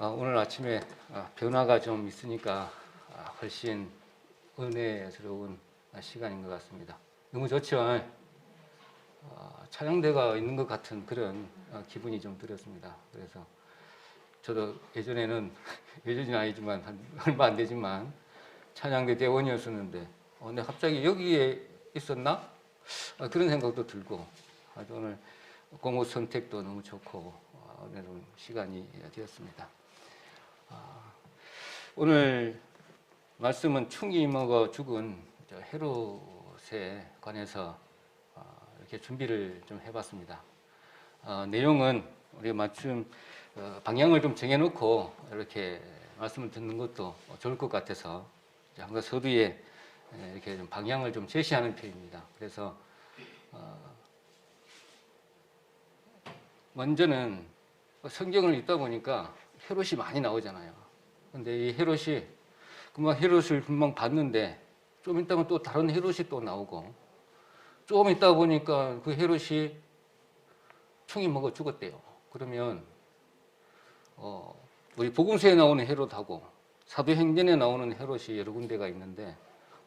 오늘 아침에 변화가 좀 있으니까 훨씬 은혜스러운 시간인 것 같습니다. 너무 좋죠? 찬양대가 있는 것 같은 그런 기분이 좀 들었습니다. 그래서 저도 예전에는 예전이 아니지만 얼마 안 되지만 찬양대 대원이었었는데 근데 갑자기 여기에 있었나? 그런 생각도 들고 아주 오늘 공부 선택도 너무 좋고 은혜로운 시간이 되었습니다. 오늘 말씀은 충이 먹어 죽은 헤롯에 관해서 이렇게 준비를 좀 해봤습니다. 내용은 우리 맞춤 방향을 좀 정해놓고 이렇게 말씀을 듣는 것도 좋을 것 같아서 항상 서두에 이렇게 좀 방향을 좀 제시하는 편입니다. 그래서 먼저는 성경을 읽다 보니까 헤롯이 많이 나오잖아요. 근데 이 헤롯이 금방 헤롯을 금방 봤는데 좀 있다가 또 다른 헤롯이 또 나오고 좀 있다 보니까 그 헤롯이 총이 먹어 죽었대요. 그러면 우리 복음서에 나오는 헤롯하고 사도행전에 나오는 헤롯이 여러 군데가 있는데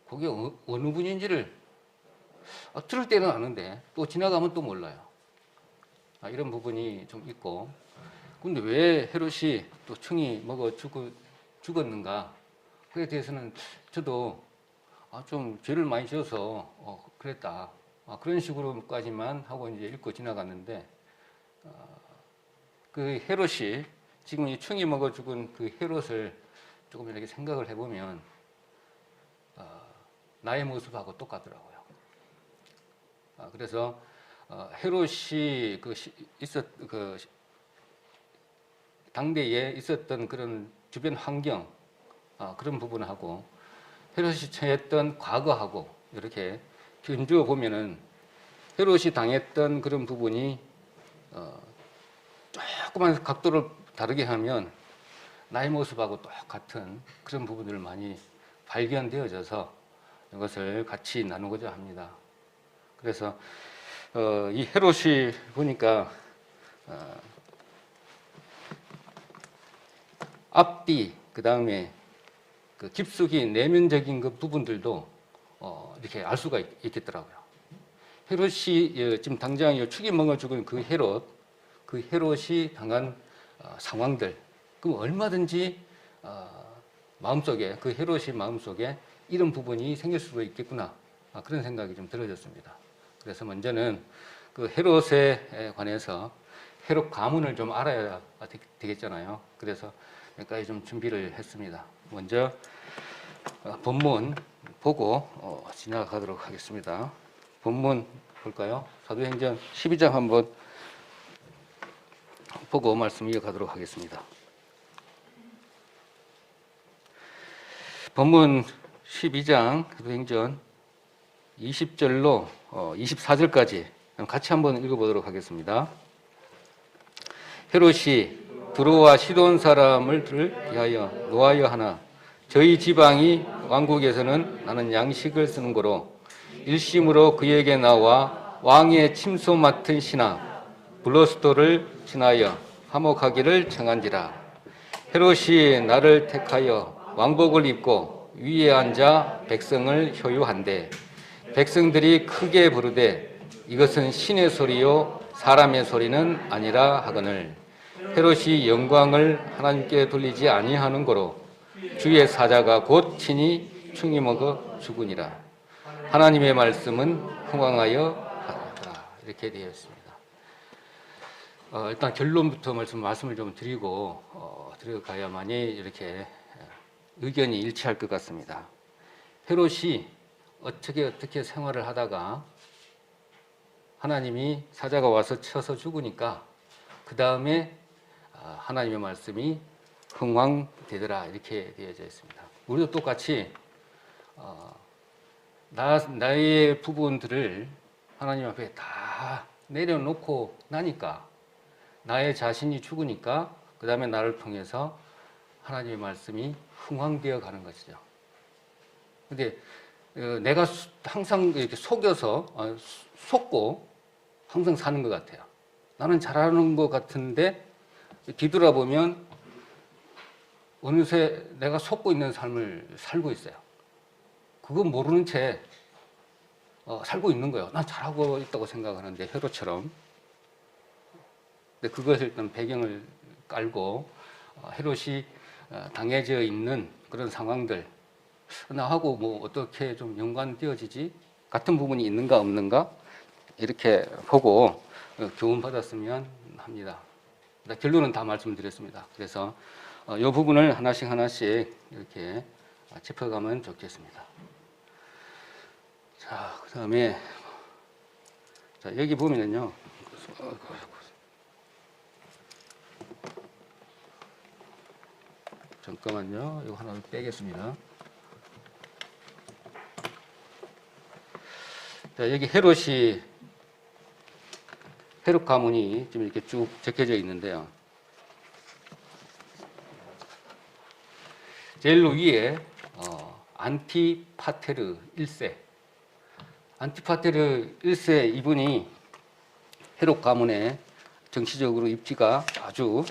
그게 어느 분인지를 들을 때는 아는데 또 지나가면 또 몰라요. 이런 부분이 좀 있고 근데 왜 헤롯이 또 총이 먹어 죽었는가 그에 대해서는 저도 좀 죄를 많이 지어서 그랬다 그런 식으로까지만 하고 이제 읽고 지나갔는데 그 헤롯이 지금 이 총이 먹어 죽은 그 헤롯을 조금 이렇게 생각을 해보면 나의 모습하고 똑같더라고요. 그래서 헤롯이 당대에 있었던 그런 주변 환경 그런 부분하고 헤롯이 처했던 과거하고 이렇게 견주어 보면은 헤롯이 당했던 그런 부분이 조그만 각도를 다르게 하면 나의 모습하고 똑같은 그런 부분들 많이 발견되어져서 이것을 같이 나누고자 합니다. 그래서 이 헤롯이 보니까 앞뒤 그 다음에 그 깊숙이 내면적인 그 부분들도 이렇게 알 수가 있겠더라고요. 헤롯이 지금 당장 축이 먹어 죽은 그 헤롯이 당한 상황들, 그럼 얼마든지 마음속에 그 헤롯이 마음속에 이런 부분이 생길 수도 있겠구나 그런 생각이 좀 들어졌습니다. 그래서 먼저는 그 헤롯에 관해서 헤롯 가문을 좀 알아야 되겠잖아요. 그래서 여기까지 좀 준비를 했습니다. 먼저 본문 보고 지나가도록 하겠습니다. 본문 볼까요? 사도행전 12장 한번 보고 말씀 이어가도록 하겠습니다. 본문 12장 사도행전 20절로 24절까지 같이 한번 읽어보도록 하겠습니다. 헤롯이 두로와 시돈 사람을 위하여 노하여 하나 저희 지방이 왕국에서는 나는 양식을 쓰는 거로 일심으로 그에게 나와 왕의 침소 맡은 신하 블러스도를 지나여 화목하기를 청한지라. 헤롯이 나를 택하여 왕복을 입고 위에 앉아 백성을 효유한대 백성들이 크게 부르되 이것은 신의 소리요 사람의 소리는 아니라 하거늘 헤롯이 영광을 하나님께 돌리지 아니하는 거로 주의 사자가 곧 친히 충이 먹어 죽으니라. 하나님의 말씀은 흥왕하여 하더라. 이렇게 되어 있습니다. 일단 결론부터 말씀을 좀 드리고 들어가야만이 이렇게 의견이 일치할 것 같습니다. 헤롯이 어떻게 생활을 하다가 하나님이 사자가 와서 쳐서 죽으니까 그 다음에 하나님의 말씀이 흥왕되더라 이렇게 되어져 있습니다. 우리도 똑같이 나의 부분들을 하나님 앞에 다 내려놓고 나니까 나의 자신이 죽으니까 그 다음에 나를 통해서 하나님의 말씀이 흥왕되어 가는 것이죠. 근데 내가 항상 이렇게 속고 항상 사는 것 같아요. 나는 잘하는 것 같은데 뒤돌아보면 어느새 내가 속고 있는 삶을 살고 있어요. 그거 모르는 채 살고 있는 거예요. 난 잘하고 있다고 생각하는데 헤롯처럼. 근데 그것을 일단 배경을 깔고 헤롯이 당해져 있는 그런 상황들, 나하고 뭐 어떻게 좀 연관되어지지? 같은 부분이 있는가 없는가? 이렇게 보고 교훈 받았으면 합니다. 결론은 다 말씀드렸습니다. 그래서 이 부분을 하나씩 이렇게 짚어가면 좋겠습니다. 자, 그 다음에 여기 보면은요. 잠깐만요. 이거 하나 빼겠습니다. 자, 여기 헤롯 가문이 지금 이렇게 쭉 적혀져 있는데요. 제일 위에 안티파테르 1세. 안티파테르 1세 이분이 헤롯 가문의 정치적으로 입지가 아주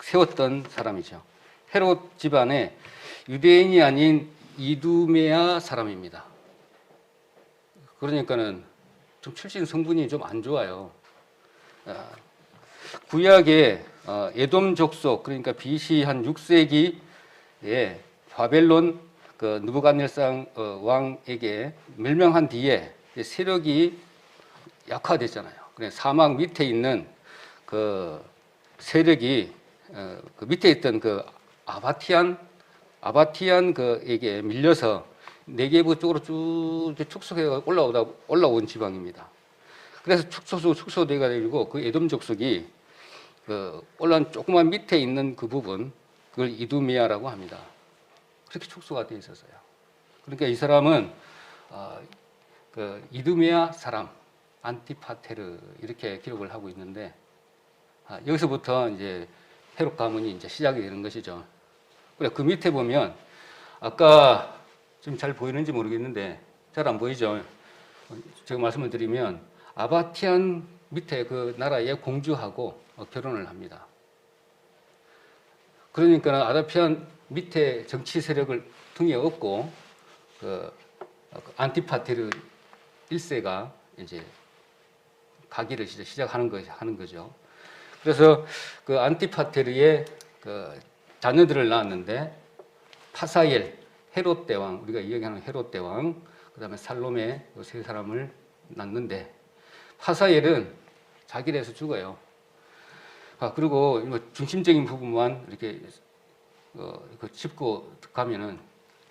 세웠던 사람이죠. 헤롯 집안의 유대인이 아닌 이두메아 사람입니다. 그러니까는 좀 출신 성분이 좀 안 좋아요. 구약의 에돔 족속, 그러니까 BC 한 6세기에 바벨론 그 느부갓네살 왕에게 멸명한 뒤에 세력이 약화됐잖아요. 그래 사막 밑에 있는 그 세력이 그 밑에 있던 그 아바티안 그에게 밀려서 네게부 쪽으로 쭉 이렇게 축소해 올라온 지방입니다. 그래서 축소돼가 되고 그 에돔 족속이 그 올라온 조그만 밑에 있는 그 부분, 그걸 이두메아라고 합니다. 그렇게 축소가 되어 있었어요. 그러니까 이 사람은 그 이두메아 사람, 안티파테르 이렇게 기록을 하고 있는데 여기서부터 이제 헤롯 가문이 이제 시작이 되는 것이죠. 그래 그 밑에 보면 아까 지금 잘 보이는지 모르겠는데 잘 안 보이죠? 제가 말씀을 드리면 아바티안 밑에 그 나라의 공주하고 결혼을 합니다. 그러니까 아바티안 밑에 정치 세력을 등에 업고 그 안티파테르 1세가 이제 가기를 시작하는 거죠. 그래서 그 안티파테르의 그 자녀들을 낳았는데 파사엘, 헤롯 대왕, 우리가 이야기하는 헤롯 대왕, 그다음에 살로메 세 사람을 낳는데 파사엘은 자기에서 죽어요. 그리고 중심적인 부분만 이렇게 짚고 가면은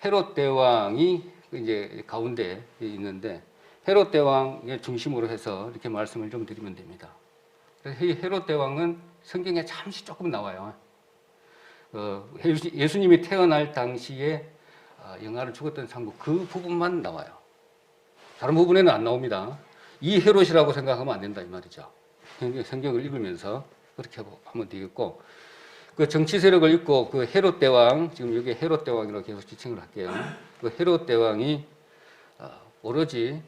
헤롯 대왕이 이제 가운데 있는데 헤롯 대왕의 중심으로 해서 이렇게 말씀을 좀 드리면 됩니다. 그래서 이 헤롯 대왕은 성경에 잠시 조금 나와요. 예수님이 태어날 당시에 영아를 죽었던 상국 그 부분만 나와요. 다른 부분에는 안 나옵니다. 이 헤롯이라고 생각하면 안 된다 이 말이죠. 성경을 읽으면서 그렇게 하면 되겠고, 그 정치 세력을 읽고 그 헤롯 대왕, 지금 여기 헤롯 대왕이라고 계속 지칭을 할게요. 그 헤롯 대왕이 오로지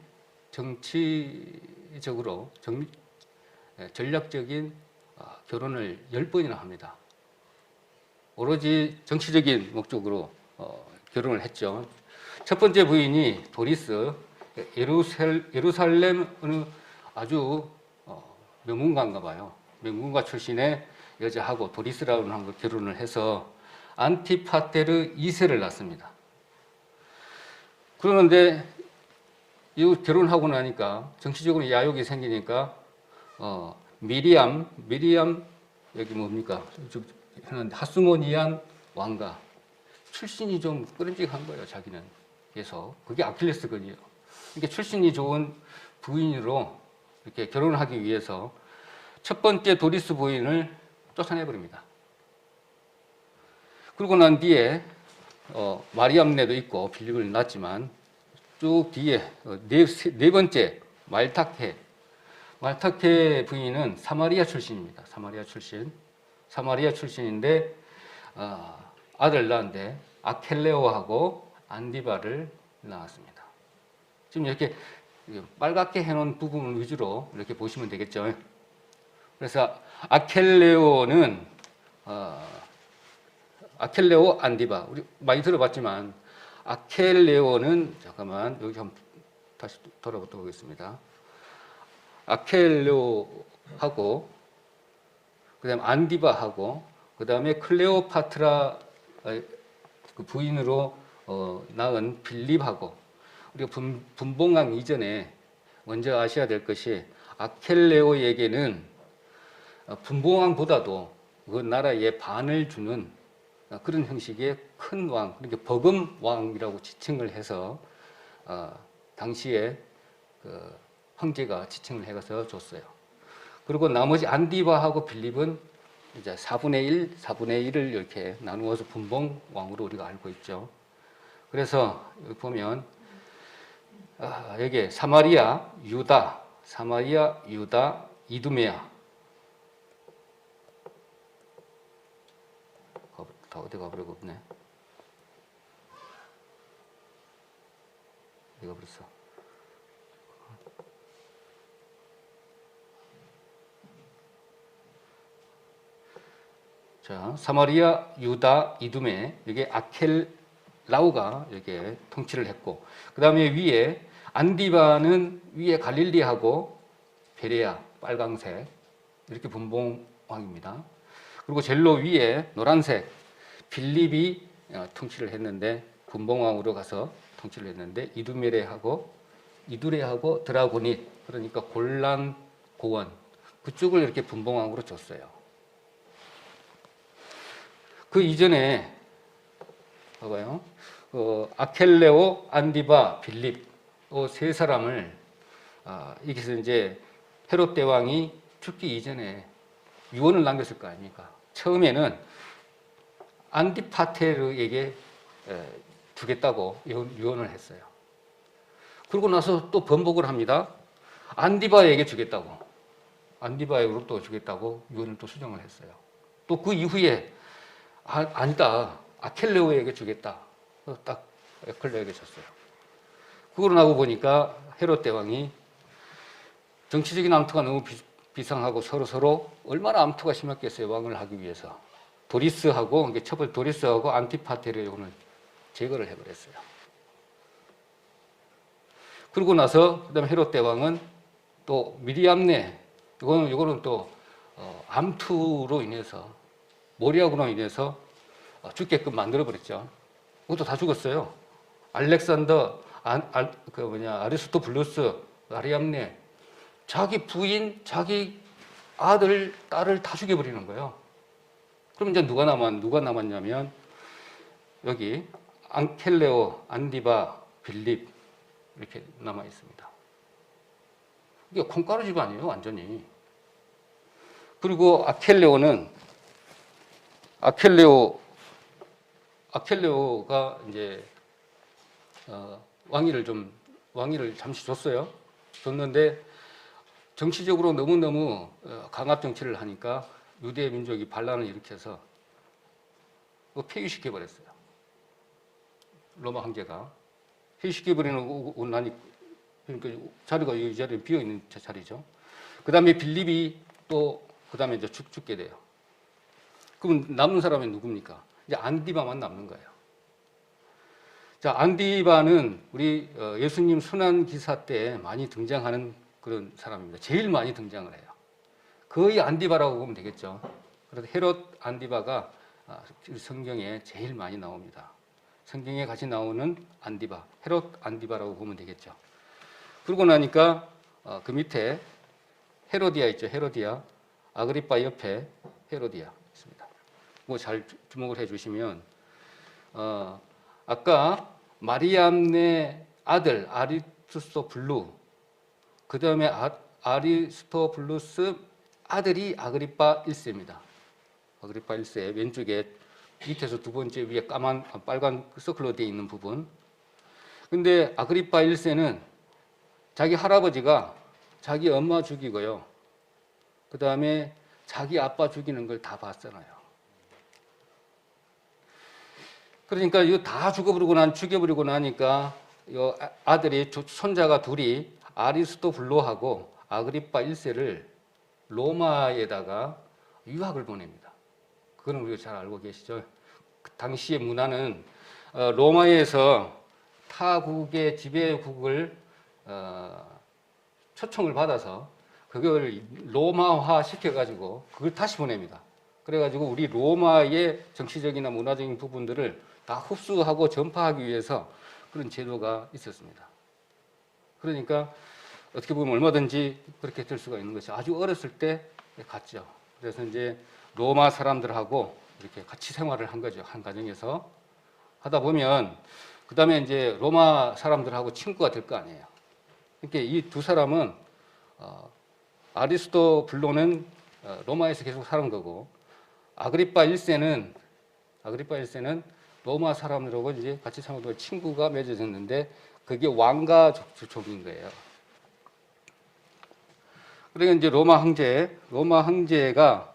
정치적으로 전략적인 결혼을 10번이나 합니다. 오로지 정치적인 목적으로 결혼을 했죠. 첫 번째 부인이 도리스, 예루살렘 어느 아주 명문가인가 봐요. 명문가 출신의 여자하고 도리스라는 한걸 결혼을 해서 안티파테르 2세를 낳습니다. 그러는데 이 결혼하고 나니까 정치적으로 야욕이 생기니까 미리암 여기 뭡니까? 하스모니안 왕가 출신이 좀 꺼림직한 거예요. 자기는 계속 그게 아킬레스건이에요. 이게 출신이 좋은 부인으로 이렇게 결혼하기 위해서 첫 번째 도리스 부인을 쫓아내버립니다. 그러고 난 뒤에 마리암네도 있고 빌립을 낳았지만 쭉 뒤에 네 번째 말타케 부인은 사마리아 출신입니다. 사마리아 출신인데 아들 낳았는데 아켈레오하고 안디바를 낳았습니다. 지금 이렇게 빨갛게 해놓은 부분 위주로 이렇게 보시면 되겠죠. 그래서 아켈레오는 아켈레오 안디바. 우리 많이 들어봤지만 아켈레오는 잠깐만 여기 한번 다시 돌아보도록 하겠습니다. 아켈레오하고 그다음에 안디바하고 그다음에 클레오파트라 그 부인으로 낳은 빌립하고 우리가 분봉왕 이전에 먼저 아셔야 될 것이 아켈레오에게는 분봉왕보다도 그 나라에 반을 주는 그런 형식의 큰 왕, 그러니까 버금왕이라고 지칭을 해서 당시에 그 황제가 지칭을 해서 줬어요. 그리고 나머지 안디바하고 빌립은 이제 4분의 1, 4분의 1을 이렇게 나누어서 분봉왕으로 우리가 알고 있죠. 그래서 여기 보면 여기 사마리아, 유다, 이두메아. 다 어디 가버리고 없네. 어디 가버렸어. 자, 사마리아, 유다, 이두메, 여기 아켈라우가 여기 통치를 했고, 그 다음에 위에 안디바는 위에 갈릴리하고 베레아, 빨강색 이렇게 분봉왕입니다. 그리고 젤로 위에 노란색 빌립이 통치를 했는데 분봉왕으로 가서 통치를 했는데 이두레하고 드라고닛 그러니까 골란 고원 그쪽을 이렇게 분봉왕으로 줬어요. 그 이전에 봐봐요. 아켈레오, 안디바, 빌립 세 사람을 여기서 이제 헤롯 대왕이 죽기 이전에 유언을 남겼을 거 아닙니까? 처음에는 안티파테르에게 주겠다고 유언을 했어요. 그러고 나서 또 번복을 합니다. 안디바에게 주겠다고. 안디바에게 또 주겠다고 유언을 또 수정을 했어요. 또 그 이후에 아니다. 아켈레오에게 주겠다. 딱 아켈레오에게 줬어요. 그러고 나고 보니까 헤롯 대왕이 정치적인 암투가 너무 비상하고 서로 얼마나 암투가 심했겠어요. 왕을 하기 위해서. 도리스하고 안티파테르의 오늘 제거를 해버렸어요. 그러고 나서 그다음에 헤롯 대왕은 또 미리암네 이거는 또 암투로 인해서 모리아구로 인해서 죽게끔 만들어 버렸죠. 그것도 다 죽었어요. 알렉산더 아리스토블루스 마리암네 자기 부인, 자기 아들, 딸을 다 죽여버리는 거예요. 그럼 이제 누가 남았냐면 여기 아켈레오, 안디바, 빌립 이렇게 남아 있습니다. 이게 콩가루 집안이에요, 완전히. 그리고 아켈레오가 이제 왕위를 잠시 줬는데 정치적으로 너무너무 강압 정치를 하니까 유대 민족이 반란을 일으켜서 폐위시켜버렸어요. 로마 황제가 폐위시켜버리고 나니 그러니까 자리가 이 자리에 비어있는 자리죠. 그 다음에 빌립이 또 그 다음에 이제 죽게 돼요. 그럼 남는 사람이 누굽니까? 이제 안디바만 남는 거예요. 자, 안디바는 우리 예수님 순환 기사 때 많이 등장하는 그런 사람입니다. 제일 많이 등장을 해요. 거의 안디바라고 보면 되겠죠. 그래서 헤롯 안디바가 성경에 제일 많이 나옵니다. 성경에 같이 나오는 안디바, 헤롯 안디바라고 보면 되겠죠. 그러고 나니까 그 밑에 헤로디아 있죠. 헤로디아. 아그리파 옆에 헤로디아 있습니다. 뭐 잘 주목을 해주시면 아까 마리암네 아들 아리스토블루 그 다음에 아리스토블루스 아들이 아그리파 1세입니다. 아그리파 1세 왼쪽에 밑에서 두 번째 위에 빨간 서클로 되어 있는 부분. 근데 아그리파 1세는 자기 할아버지가 자기 엄마 죽이고요. 그 다음에 자기 아빠 죽이는 걸 다 봤잖아요. 그러니까 이거 다 죽여버리고 나니까 이 아들이 손자가 둘이 아리스토블루하고 아그리파 1세를 로마에다가 유학을 보냅니다. 그거는 우리가 잘 알고 계시죠. 그 당시의 문화는 로마에서 타국의 지배국을 초청을 받아서 그걸 로마화 시켜가지고 그걸 다시 보냅니다. 그래가지고 우리 로마의 정치적이나 문화적인 부분들을 다 흡수하고 전파하기 위해서 그런 제도가 있었습니다. 그러니까 어떻게 보면 얼마든지 그렇게 될 수가 있는 것이 아주 어렸을 때 갔죠. 그래서 이제 로마 사람들하고 이렇게 같이 생활을 한 거죠. 한 가정에서 하다 보면 그 다음에 이제 로마 사람들하고 친구가 될 거 아니에요. 그러니까 이 두 사람은 아리스토블로는 로마에서 계속 사는 거고 아그리파 1세는 로마 사람들하고 이제 같이 생활하고 친구가 맺어졌는데 그게 왕가 족인 거예요. 그러니까 이제 로마 황제가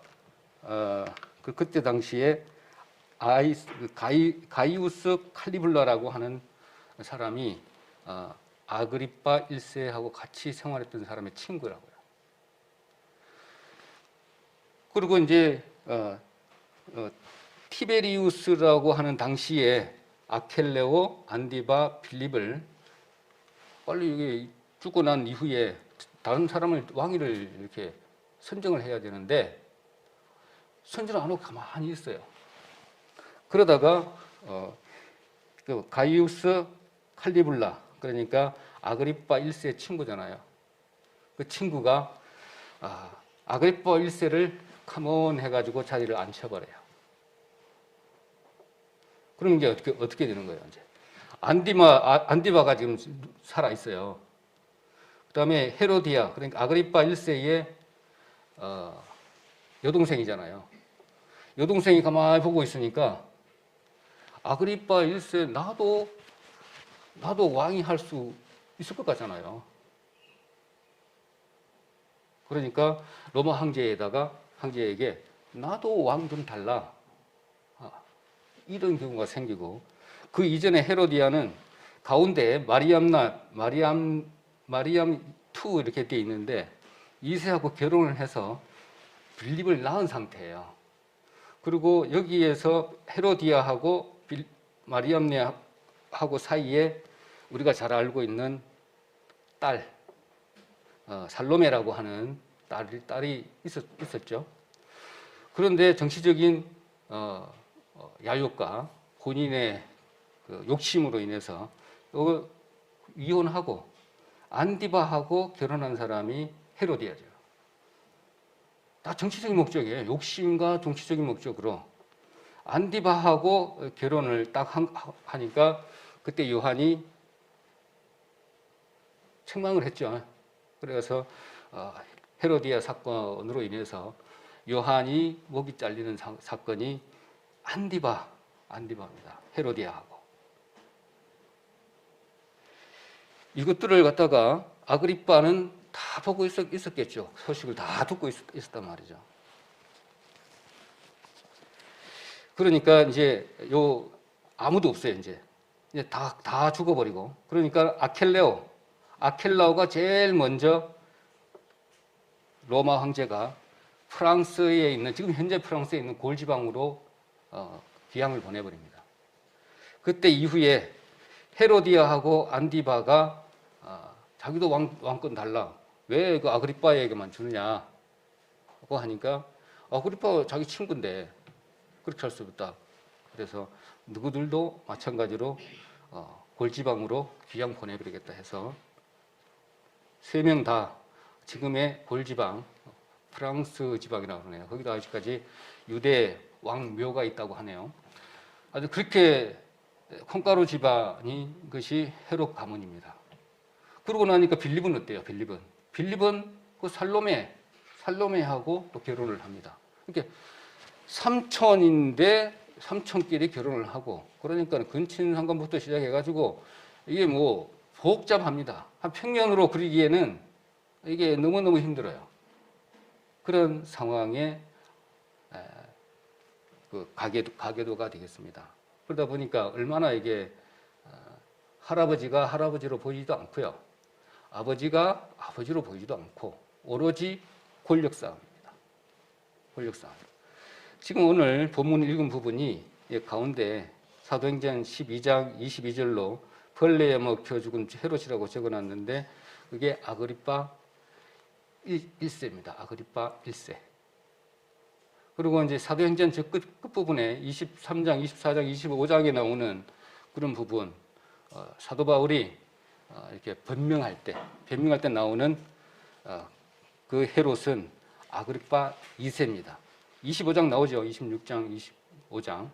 그때 당시에 가이우스 칼리블라라고 하는 사람이 아그리파 1세하고 같이 생활했던 사람의 친구라고요. 그리고 이제 티베리우스라고 하는 당시에 아켈레오, 안디바, 빌립을 빨리 이게 죽고 난 이후에 다른 사람을 왕위를 이렇게 선정을 해야 되는데 선정을 안 하고 가만히 있어요. 그러다가 그 가이우스 칼리블라 그러니까 아그리파 1세 친구잖아요. 그 친구가 아그리파 1세를 카몬 해가지고 자리를 앉혀버려요. 그럼 이제 어떻게 되는 거예요? 이제 안디바가 지금 살아 있어요. 그다음에 헤로디아 그러니까 아그리파 1세의 여동생이잖아요. 여동생이 가만히 보고 있으니까 아그리파 1세 나도 왕이 할 수 있을 것 같잖아요. 그러니까 로마 황제에게 나도 왕 좀 달라. 이런 경우가 생기고 그 이전에 헤로디아는 가운데 마리암 2 이렇게 돼 있는데 2세하고 결혼을 해서 빌립을 낳은 상태예요. 그리고 여기에서 헤로디아하고 마리암네하고 사이에 우리가 잘 알고 있는 딸 살로메라고 하는 딸이 있었죠. 그런데 정치적인 야욕과 본인의 그 욕심으로 인해서 이혼하고 안디바하고 결혼한 사람이 헤로디아죠. 다 정치적인 목적이에요. 욕심과 정치적인 목적으로 안디바하고 결혼을 딱 하니까 그때 요한이 책망을 했죠. 그래서 헤로디아 사건으로 인해서 요한이 목이 잘리는 사건이 안디바입니다. 헤로디아하고. 이것들을 갖다가 아그리빠는 다 보고 있었겠죠. 소식을 다 듣고 있었단 말이죠. 그러니까 이제 아무도 없어요. 이제 다 죽어버리고. 그러니까 아켈라오가 제일 먼저 로마 황제가 프랑스에 있는 지금 현재 프랑스에 있는 골 지방으로 귀향을 보내버립니다. 그때 이후에 헤로디아하고 안디바가 자기도 왕권 달라. 왜 그 아그리빠에게만 주느냐고 하니까 아그리빠가 자기 친구인데 그렇게 할 수 없다. 그래서 누구들도 마찬가지로 골지방으로 귀양 보내버리겠다 해서 3명 다 지금의 골지방 프랑스 지방이라고 그러네요. 거기도 아직까지 유대 왕묘가 있다고 하네요. 아주 그렇게 콩가루 집안인 것이 헤롯 가문입니다. 그러고 나니까 빌립은 어때요? 빌립은 그 살로메하고 또 결혼을 합니다. 그러니까 삼촌끼리 결혼을 하고 그러니까 근친 상관부터 시작해가지고 이게 뭐 복잡합니다. 한 평면으로 그리기에는 이게 너무너무 힘들어요. 그런 상황에 그 가계도가 되겠습니다. 그러다 보니까 얼마나 이게 할아버지가 할아버지로 보이지도 않고요. 아버지가 아버지로 보이지도 않고 오로지 권력 싸움입니다. 권력 싸움. 지금 오늘 본문 읽은 부분이 가운데 사도행전 12장 22절로 벌레에 먹혀 죽은 헤롯이라고 적어놨는데 그게 아그리파 1세입니다. 아그리파 1세. 그리고 이제 사도행전 저 끝부분에 23장, 24장, 25장에 나오는 그런 부분, 사도 바울이 이렇게 변명할 때 나오는 그 헤롯은 아그리파 2세입니다. 25장 나오죠. 26장, 25장.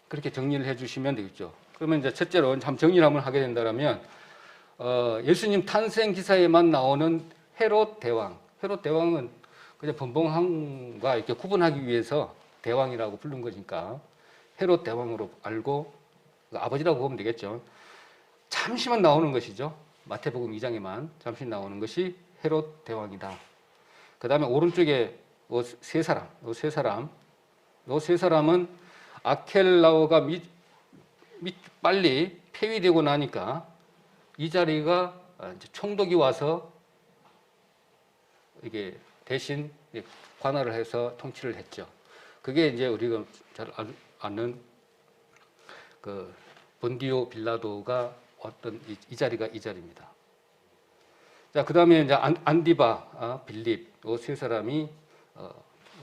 그렇게 정리를 해주시면 되겠죠. 그러면 이제 첫째로 한번 정리를 한번 하게 된다면, 예수님 탄생 기사에만 나오는 헤롯 대왕. 헤롯 대왕은 그냥 분봉왕과 이렇게 구분하기 위해서 대왕이라고 부른 거니까 헤롯 대왕으로 알고 아버지라고 보면 되겠죠. 잠시만 나오는 것이죠. 마태복음 2장에만 잠시 나오는 것이 헤롯 대왕이다. 그 다음에 오른쪽에 세 사람은 아켈라오가 빨리 폐위되고 나니까 이 자리가 이제 총독이 와서 이게 대신 관할을 해서 통치를 했죠. 그게 이제 우리가 잘 아는 그 본디오 빌라도가 왔던 이 자리가 이 자리입니다. 자, 그 다음에 이제 안디바, 빌립, 이 세 사람이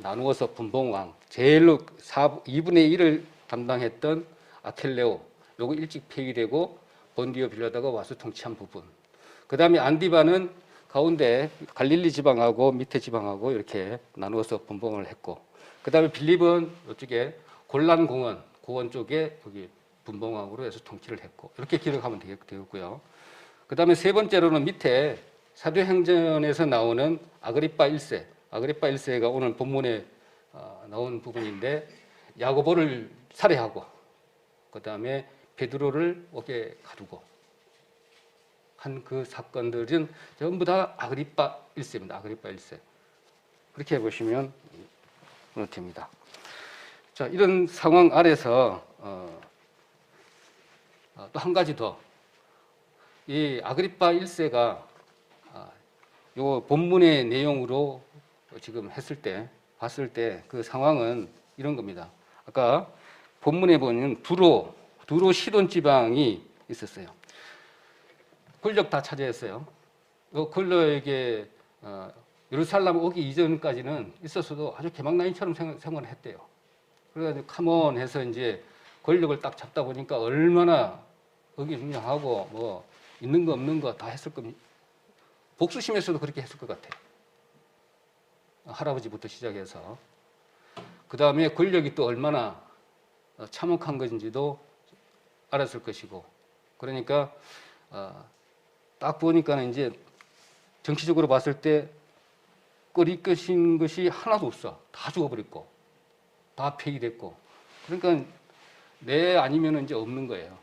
나누어서 분봉왕, 제일로 2분의 1을 담당했던 아켈레오, 요거 일찍 폐위되고 본디오 빌라도가 와서 통치한 부분. 그 다음에 안디바는 가운데 갈릴리 지방하고 밑에 지방하고 이렇게 나누어서 분봉을 했고, 그 다음에 빌립은 이쪽에 골란 고원 쪽에 여기 분봉왕으로 해서 통치를 했고, 이렇게 기록하면 되겠고요. 그 다음에 세 번째로는 밑에 사도행전에서 나오는 아그리파 1세가 오늘 본문에 나온 부분인데, 야고보를 살해하고 그 다음에 베드로를 옥에 가두고 한 그 사건들은 전부 다 아그리파 1세입니다. 아그리파 1세. 그렇게 보시면 됩니다. 자, 이런 상황 아래서 또 한 가지 더, 이 아그리파 1세가 요 본문의 내용으로 지금 봤을 때 그 상황은 이런 겁니다. 아까 본문에 보면 두로 시돈 지방이 있었어요. 권력 다 차지했어요. 권력에게 예루살렘 오기 이전까지는 있었어도 아주 개망나인처럼 생활을 했대요. 그래가지고 카몬해서 이제 권력을 딱 잡다 보니까 얼마나 의기투합하고 뭐 있는 거 없는 거 다 했을 겁니다. 복수심에서도 그렇게 했을 것 같아요. 할아버지부터 시작해서. 그 다음에 권력이 또 얼마나 참혹한 것인지도 알았을 것이고. 그러니까 딱 보니까는 이제 정치적으로 봤을 때 끓이 것인 것이 하나도 없어. 다 죽어버렸고, 다 폐기됐고. 그러니까 내 아니면 이제 없는 거예요.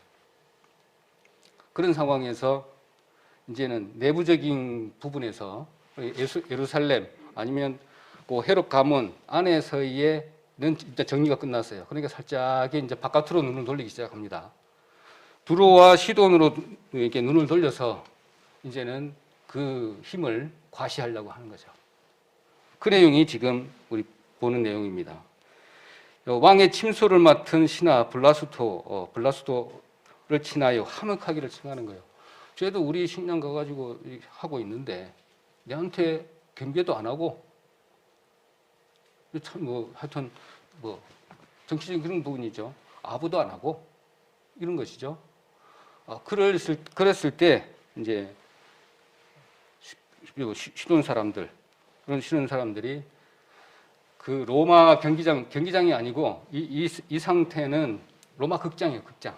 그런 상황에서 이제는 내부적인 부분에서 예루살렘 아니면 그 헤롯 가문 안에서의는 일단 정리가 끝났어요. 그러니까 살짝 이제 바깥으로 눈을 돌리기 시작합니다. 두로와 시돈으로 이렇게 눈을 돌려서 이제는 그 힘을 과시하려고 하는 거죠. 그 내용이 지금 우리 보는 내용입니다. 왕의 침소를 맡은 신하 블라스토를 친하여 화목하기를 청하는 거예요. 쟤도 우리 식량 가가지고 하고 있는데 내한테 경계도 안 하고, 참 하여튼 정치적인 그런 부분이죠. 아부도 안 하고 이런 것이죠. 그랬을 때 이제 시돈 사람들, 그런 시돈 사람들이 그 로마 경기장이 아니고 이 상태는 로마 극장이에요. 극장.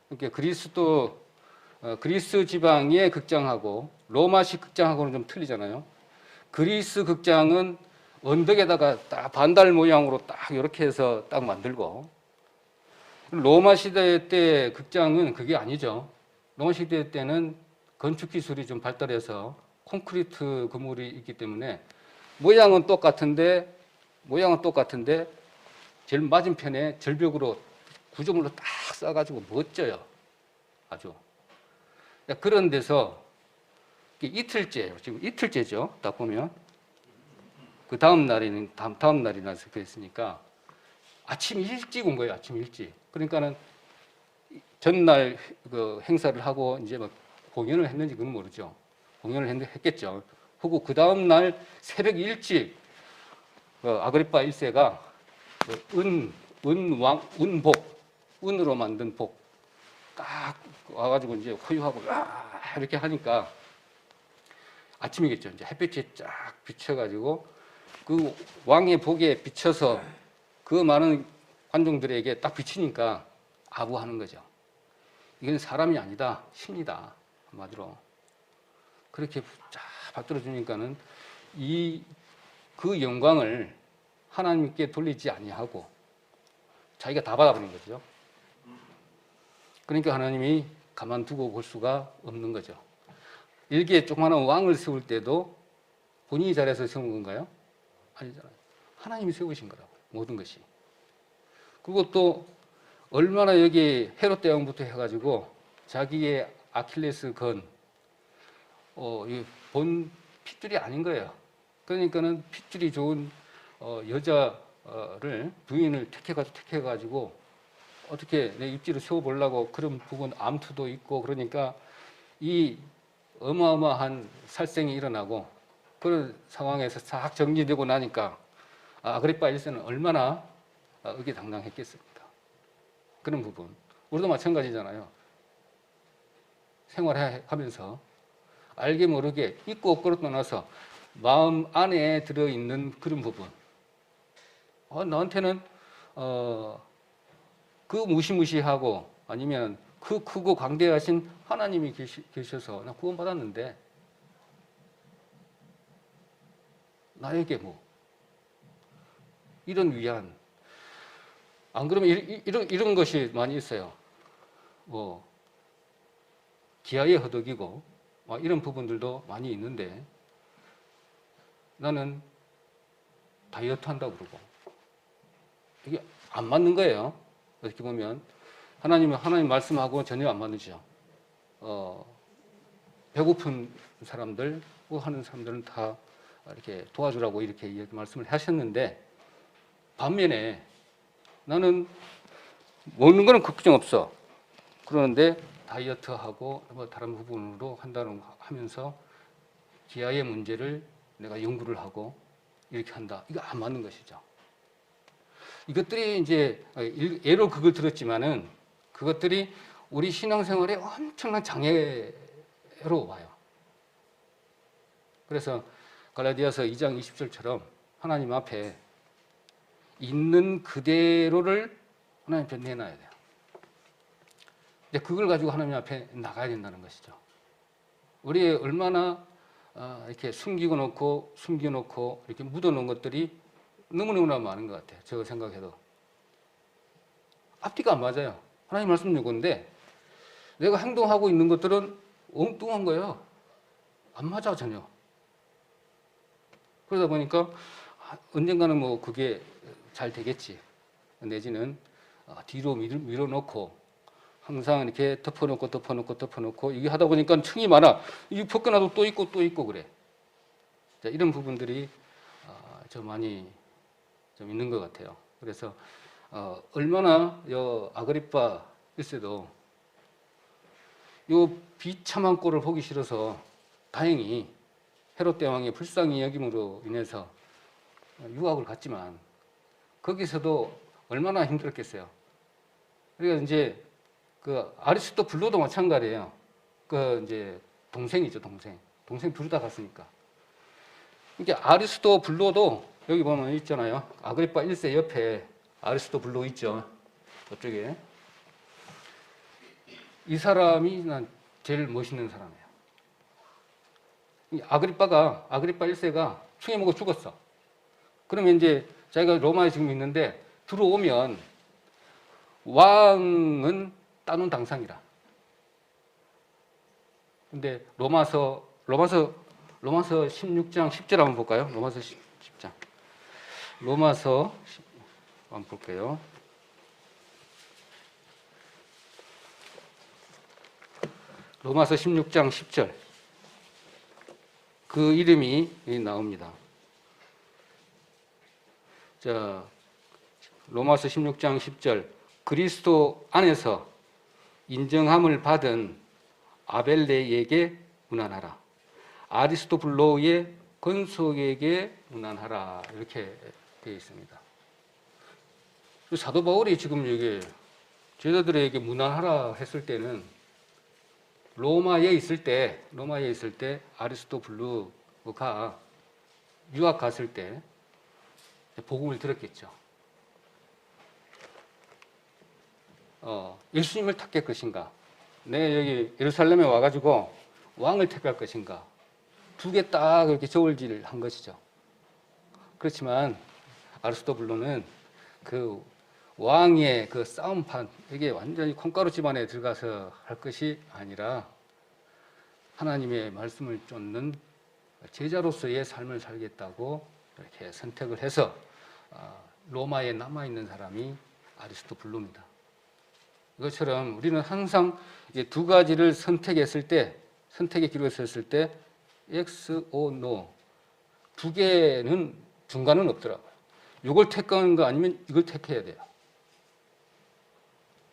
그러니까 그리스 지방의 극장하고 로마식 극장하고는 좀 틀리잖아요. 그리스 극장은 언덕에다가 딱 반달 모양으로 딱 이렇게 해서 딱 만들고, 로마 시대 때 극장은 그게 아니죠. 로마 시대 때는 건축 기술이 좀 발달해서 콘크리트 건물이 있기 때문에 모양은 똑같은데 제일 맞은편에 절벽으로 구조물로 딱 쌓아가지고 멋져요. 아주. 그런 데서 이틀째예요. 지금 이틀째죠. 딱 보면 그 다음 날이나 그랬으니까 아침 일찍 온 거예요. 아침 일찍. 그러니까는 전날 그 행사를 하고 이제 막 공연을 했는지 그건 모르죠. 공연을 했겠죠. 하고 그 다음 날 새벽 일찍 아그리파 1세가 은복, 은으로 만든 복 딱 와가지고 이제 호유하고 이렇게 하니까 아침이겠죠. 이제 햇빛이 쫙 비쳐가지고 그 왕의 복에 비쳐서 그 많은 관중들에게 딱 비치니까 아부하는 거죠. 이건 사람이 아니다, 신이다 한마디로 그렇게 쫙 받들어 주니까는 그 영광을 하나님께 돌리지 아니하고 자기가 다 받아버린 거죠. 그러니까 하나님이 가만두고 볼 수가 없는 거죠. 일개 조그마한 왕을 세울 때도 본인이 잘해서 세운 건가요? 아니잖아요. 하나님이 세우신 거라고 모든 것이. 그리고 또 얼마나 여기 헤롯 대왕부터 해가지고 자기의 아킬레스 건 본 핏줄이 아닌 거예요. 그러니까는 핏줄이 좋은 여자를 부인을 택해가지고 어떻게 내 입지를 세워보려고 그런 부분 암투도 있고 그러니까 이 어마어마한 살생이 일어나고 그런 상황에서 싹 정리되고 나니까 아그리파 1세는 얼마나 의기당당했겠습니까? 그런 부분. 우리도 마찬가지잖아요. 생활하면서 알게 모르게 있고 없고를 떠나서 마음 안에 들어있는 그런 부분. 나한테는 그 무시무시하고 아니면 그 크고 광대하신 하나님이 계셔서 나 구원받았는데 나에게 뭐 이런 위안 안 그러면 이런 것이 많이 있어요. 뭐 기아에 허덕이고 이런 부분들도 많이 있는데 나는 다이어트 한다고 그러고 이게 안 맞는 거예요. 어떻게 보면 하나님 말씀하고 전혀 안 맞으죠. 배고픈 사람들, 하는 사람들은 다 이렇게 도와주라고 이렇게 말씀을 하셨는데 반면에 나는 먹는 거는 걱정 없어. 그러는데 다이어트하고 뭐 다른 부분으로 하면서 기아의 문제를 내가 연구를 하고 이렇게 한다. 이거 안 맞는 것이죠. 이것들이 이제 예로 그걸 들었지만은 그것들이 우리 신앙생활에 엄청난 장애로 와요. 그래서 갈라디아서 2장 20절처럼 하나님 앞에 있는 그대로를 하나님 앞에 내놔야 돼요. 근데 그걸 가지고 하나님 앞에 나가야 된다는 것이죠. 우리 얼마나 이렇게 숨겨놓고 이렇게 묻어놓은 것들이 너무너무나 많은 것 같아요. 제가 생각해도. 앞뒤가 안 맞아요. 하나님 말씀 요건데 내가 행동하고 있는 것들은 엉뚱한 거예요. 안 맞아 전혀. 그러다 보니까 언젠가는 뭐 그게 잘 되겠지. 내지는 뒤로 밀어놓고 항상 이렇게 덮어놓고 이게 하다 보니까 층이 많아. 이게 벗겨놔도 또 있고 그래. 자, 이런 부분들이 좀 많이 좀 있는 것 같아요. 그래서 얼마나 아그리파 1세도 요 비참한 꼴을 보기 싫어서 다행히 헤롯 대왕의 불쌍히 여김으로 인해서 유학을 갔지만 거기서도 얼마나 힘들었겠어요. 그러니까 이제 그 아리스토블로도 마찬가지예요. 그 이제 동생이죠, 동생 둘 다 갔으니까. 이게 아리스토블로도 여기 보면 있잖아요. 아그리파 1세 옆에 아리스토블로 있죠. 저쪽에. 이 사람이 난 제일 멋있는 사람이에요. 아그리파 1세가 충에 먹어 죽었어. 그러면 이제 자기가 로마에 지금 있는데 들어오면 왕은 따놓은 당상이라. 근데 로마서 16장 10절 한번 볼까요? 로마서 10장. 로마서 한번 볼게요. 로마서 16장 10절. 그 이름이 나옵니다. 자, 로마서 16장 10절 그리스도 안에서 인정함을 받은 아벨레에게 문안하라. 아리스토블로의 건속에게 문안하라. 이렇게 되어 있습니다. 사도 바울이 지금 여기 제자들에게 문안하라 했을 때는 로마에 있을 때 아리스토블루가 유학 갔을 때 복음을 들었겠죠. 예수님을 택할 것인가? 내 여기 예루살렘에 와가지고 왕을 택할 것인가? 두 개 딱 이렇게 저울질한 것이죠. 그렇지만 아리스토블루는 그 왕의 그 싸움판, 이게 완전히 콩가루 집안에 들어가서 할 것이 아니라 하나님의 말씀을 쫓는 제자로서의 삶을 살겠다고 이렇게 선택을 해서 로마에 남아있는 사람이 아리스토블루입니다. 이것처럼 우리는 항상 두 가지를 선택했을 때, 선택의 기로에 섰을 때 X, O, NO 두 개는 중간은 없더라고요. 이걸 택하는 거 아니면 이걸 택해야 돼요.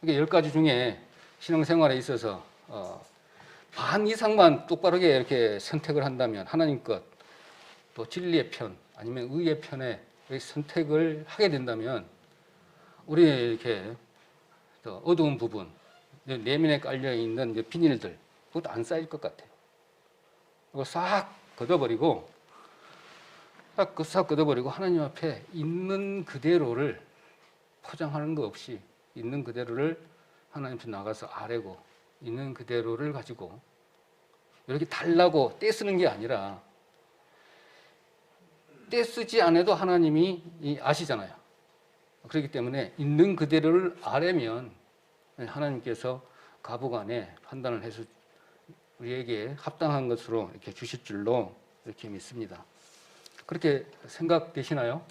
그러니까 10가지 중에 신앙생활에 있어서 반 이상만 똑바르게 이렇게 선택을 한다면 하나님 것, 또 진리의 편, 아니면 의의 편에 선택을 하게 된다면 우리 이렇게 어두운 부분, 내면에 깔려 있는 비닐들, 그것도 안 쌓일 것 같아요. 그거 싹 걷어버리고 하나님 앞에 있는 그대로를 포장하는 거 없이 있는 그대로를 하나님 앞에 나가서 아뢰고 있는 그대로를 가지고 이렇게 달라고 떼쓰는 게 아니라 떼쓰지 않아도 하나님이 아시잖아요. 그렇기 때문에 있는 그대로를 아뢰면 하나님께서 가부간에 판단을 해서 우리에게 합당한 것으로 이렇게 주실 줄로 이렇게 믿습니다. 그렇게 생각되시나요?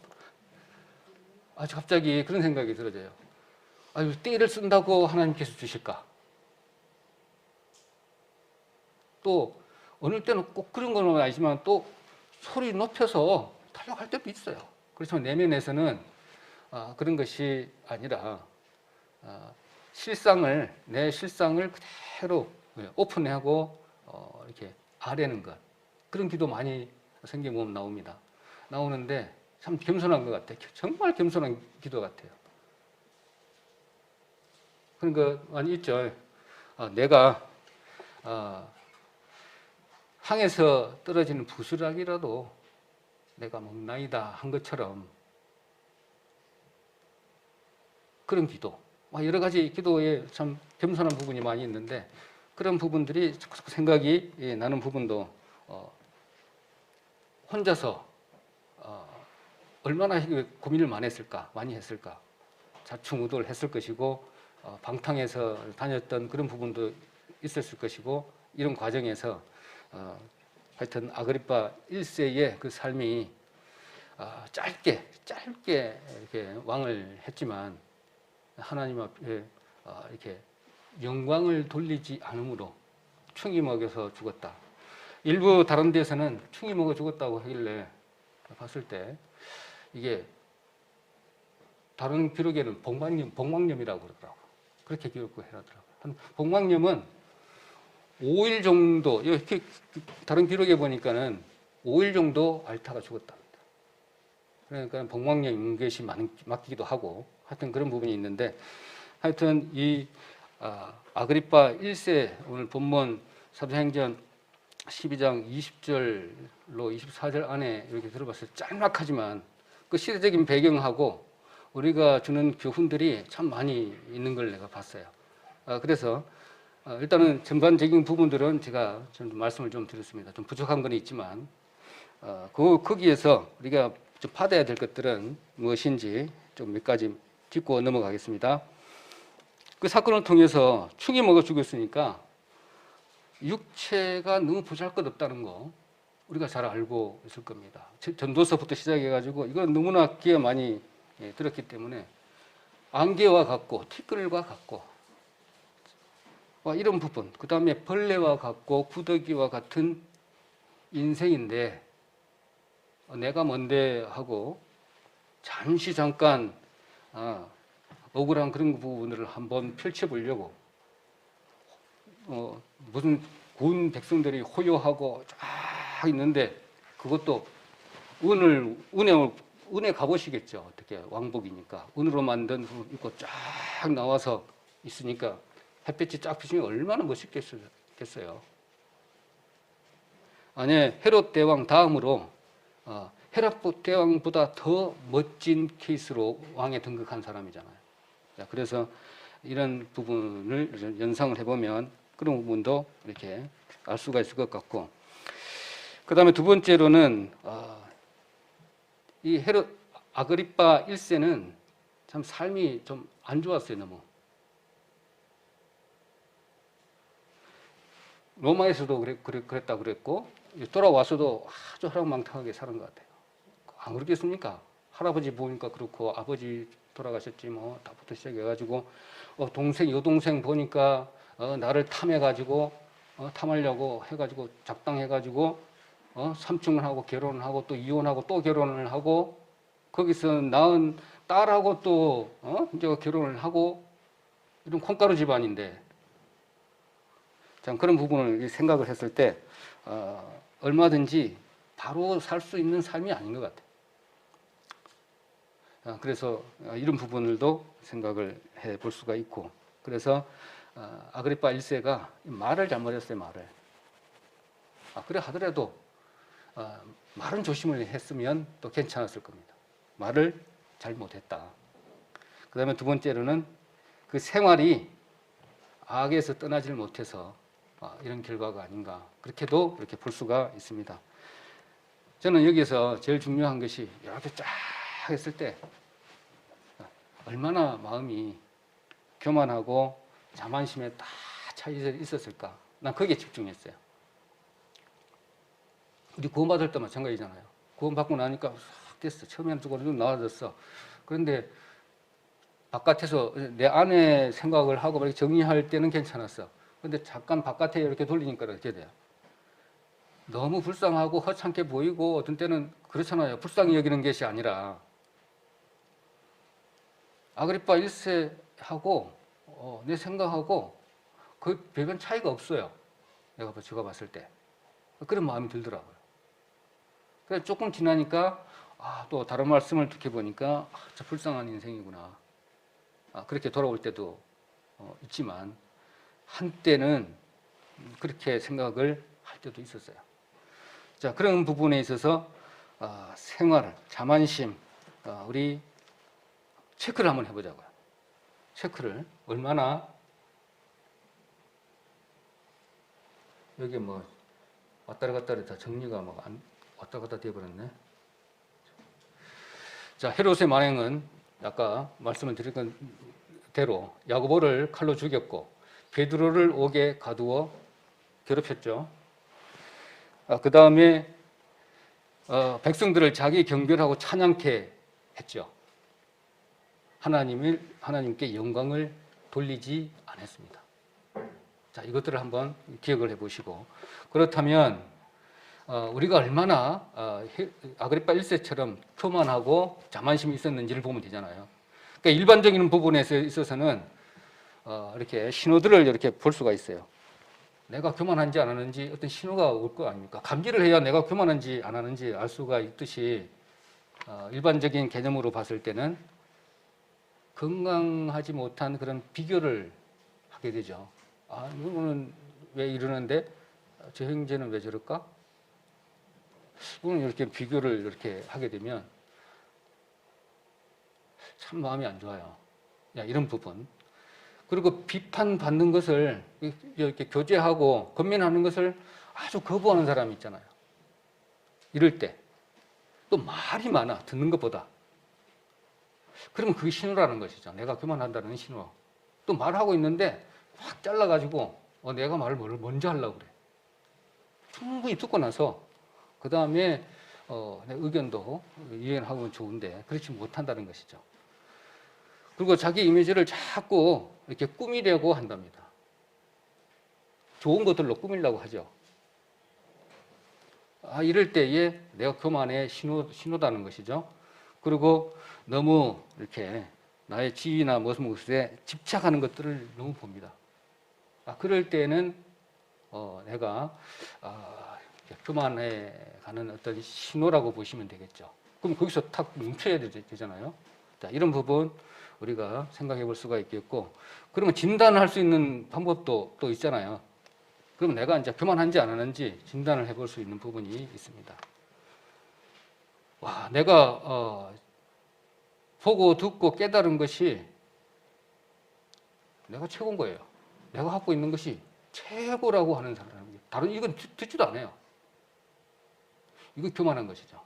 갑자기 그런 생각이 들어져요. 떼를 쓴다고 하나님께서 주실까? 또 어느 때는 꼭 그런 건 아니지만 또 소리 높여서 달려갈 때도 있어요. 그렇지만 내면에서는 그런 것이 아니라 내 실상을 그대로 오픈하고 이렇게 아뢰는 것, 그런 기도 많이 성경에 나옵니다. 나오는데 참 겸손한 것 같아요. 정말 겸손한 기도 같아요. 그런 거 많이 있죠. 내가 항에서 떨어지는 부스락이라도 내가 먹나이다 한 것처럼 그런 기도, 여러 가지 기도에 참 겸손한 부분이 많이 있는데 그런 부분들이 자꾸 생각이 나는 부분도 혼자서 얼마나 고민을 많이 했을까, 자충우돌 했을 것이고 방탕해서 다녔던 그런 부분도 있었을 것이고 이런 과정에서 하여튼 아그리파 1세의 그 삶이 짧게 이렇게 왕을 했지만 하나님 앞에 이렇게 영광을 돌리지 않으므로 충이 먹여서 죽었다. 일부 다른 데서는 충이 먹어 죽었다고 하길래 봤을 때 이게 다른 기록에는 복막염이라고 그러더라고요. 그렇게 기록을 해놨더라고요. 복막염은 5일 정도, 이렇게 다른 기록에 보니까는 5일 정도 앓다가 죽었답니다. 그러니까 복막염 있는 것이 맞기도 하고 하여튼 그런 부분이 있는데 하여튼 이 아그리파 1세 오늘 본문 사도행전 12장 20절로 24절 안에 이렇게 들어봤어요. 짤막하지만 그 시대적인 배경하고 우리가 주는 교훈들이 참 많이 있는 걸 내가 봤어요. 그래서 일단은 전반적인 부분들은 제가 좀 말씀을 좀 드렸습니다. 좀 부족한 건 있지만 거기에서 우리가 좀 받아야 될 것들은 무엇인지 좀 몇 가지 짚고 넘어가겠습니다. 그 사건을 통해서 충이 먹어 죽었으니까 육체가 너무 보잘것없다는 거 우리가 잘 알고 있을 겁니다. 전도서부터 시작해가지고 이건 너무나 귀에 많이 들었기 때문에 안개와 같고 티끌과 같고 이런 부분, 그 다음에 벌레와 같고 구더기와 같은 인생인데 내가 뭔데 하고 잠깐 억울한 그런 부분들을 한번 펼쳐보려고 무슨 군 백성들이 호요하고 쫙 있는데 그것도 은에 가보시겠죠. 어떻게 왕복이니까 은으로 만든 입고 쫙 나와서 있으니까 햇볕이 쫙 비치면 얼마나 멋있겠어요. 아니 헤롯 대왕 다음으로 헤롯 대왕보다 더 멋진 케이스로 왕에 등극한 사람이잖아요. 자, 그래서 이런 부분을 연상을 해보면 그런 부분도 이렇게 알 수가 있을 것 같고, 그 다음에 두 번째로는 이 헤롯 아그리파 1세는 참 삶이 좀 안 좋았어요. 너무 로마에서도 그랬다 그랬고 돌아와서도 아주 화랑망탕하게 사는 것 같아요. 안 그렇겠습니까? 할아버지 보니까 그렇고 아버지 돌아가셨지 뭐 다부터 시작해가지고 동생 여동생 보니까 나를 탐해가지고 탐하려고 해가지고 작당해가지고 삼층을 하고 결혼을 하고 또 이혼하고 또 결혼을 하고 거기서 낳은 딸하고 또 이제 결혼을 하고 이런 콩가루 집안인데 참 그런 부분을 생각을 했을 때 얼마든지 바로 살 수 있는 삶이 아닌 것 같아요. 그래서 이런 부분들도 생각을 해볼 수가 있고, 그래서 아그리파 1세가 말을 잘못했어요. 말을. 그래 하더라도 말은 조심을 했으면 또 괜찮았을 겁니다. 말을 잘못했다. 그 다음에 두 번째로는 그 생활이 악에서 떠나질 못해서 이런 결과가 아닌가, 그렇게도 이렇게 볼 수가 있습니다. 저는 여기서 제일 중요한 것이 이렇게 쫙 했을 때 얼마나 마음이 교만하고 자만심에 다 차이져 있었을까, 난 거기에 집중했어요. 우리 구원받을 때 마찬가지잖아요. 구원받고 나니까 싹 됐어. 처음에는 조금 나아졌어. 그런데 바깥에서 내 안에 생각을 하고 이렇게 정리할 때는 괜찮았어. 근데 잠깐 바깥에 이렇게 돌리니까 이렇게 돼요. 너무 불쌍하고 허창게 보이고 어떤 때는 그렇잖아요. 불쌍히 여기는 것이 아니라 아그리파 1세하고 내 생각하고 거의 별반 차이가 없어요. 제가 봤을 때 그런 마음이 들더라고요. 그래서 조금 지나니까 또 다른 말씀을 듣게 보니까 저 불쌍한 인생이구나. 그렇게 돌아올 때도 있지만 한때는 그렇게 생각을 할 때도 있었어요. 자, 그런 부분에 있어서 생활, 자만심, 우리 체크를 한번 해보자고요. 체크를 얼마나 여기 뭐 왔다리 갔다리 다 정리가 막 왔다 갔다 되어버렸네. 자, 헤롯의 만행은 아까 말씀을 드린 대로 야고보를 칼로 죽였고 베드로를 옥에 가두어 괴롭혔죠. 그 다음에 백성들을 자기 경배하고 찬양케 했죠. 하나님께 영광을 돌리지 않았습니다. 자, 이것들을 한번 기억을 해보시고, 그렇다면 우리가 얼마나 아그리파 1세처럼 교만하고 자만심이 있었는지를 보면 되잖아요. 그러니까 일반적인 부분에 있어서는 이렇게 신호들을 이렇게 볼 수가 있어요. 내가 교만한지 안 하는지 어떤 신호가 올 거 아닙니까? 감지를 해야 내가 교만한지 안 하는지 알 수가 있듯이 일반적인 개념으로 봤을 때는 건강하지 못한 그런 비교를 하게 되죠. 이거는 왜 이러는데 저 형제는 왜 저럴까? 이거는 이렇게 비교를 이렇게 하게 되면 참 마음이 안 좋아요. 이런 부분. 그리고 비판받는 것을 이렇게 교제하고 건면하는 것을 아주 거부하는 사람이 있잖아요. 이럴 때 또 말이 많아, 듣는 것보다. 그러면 그게 신호라는 것이죠. 내가 교만한다는 신호. 또 말하고 있는데 확 잘라가지고 내가 말을 먼저 하려고 그래. 충분히 듣고 나서 그 다음에 내 의견도 이해하면 좋은데 그렇지 못한다는 것이죠. 그리고 자기 이미지를 자꾸 이렇게 꾸미려고 한답니다. 좋은 것들로 꾸미려고 하죠. 이럴 때에 내가 교만의 신호다는 것이죠. 그리고 너무 이렇게 나의 지위나 무엇에 집착하는 것들을 너무 봅니다. 그럴 때는 내가 교만해 가는 어떤 신호라고 보시면 되겠죠. 그럼 거기서 탁 멈춰야 되잖아요. 자, 이런 부분 우리가 생각해 볼 수가 있겠고, 그러면 진단할 수 있는 방법도 또 있잖아요. 그럼 내가 이제 교만한지 안 하는지 진단을 해볼 수 있는 부분이 있습니다. 내가 보고 듣고 깨달은 것이 내가 최고인 거예요. 내가 갖고 있는 것이 최고라고 하는 사람이 다른 이건 듣지도 않아요. 이거 교만한 것이죠.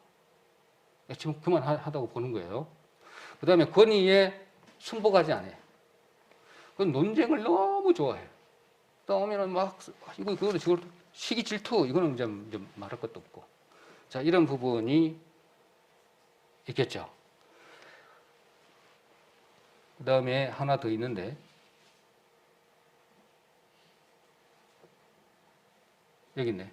지금 교만하다고 보는 거예요. 그 다음에 권위에 순복하지 않아요. 그건 논쟁을 너무 좋아해요. 나오면은 막 그거 저걸 시기 질투 이거는 좀 말할 것도 없고. 자, 이런 부분이 있겠죠. 그 다음에 하나 더 있는데, 여기 있네.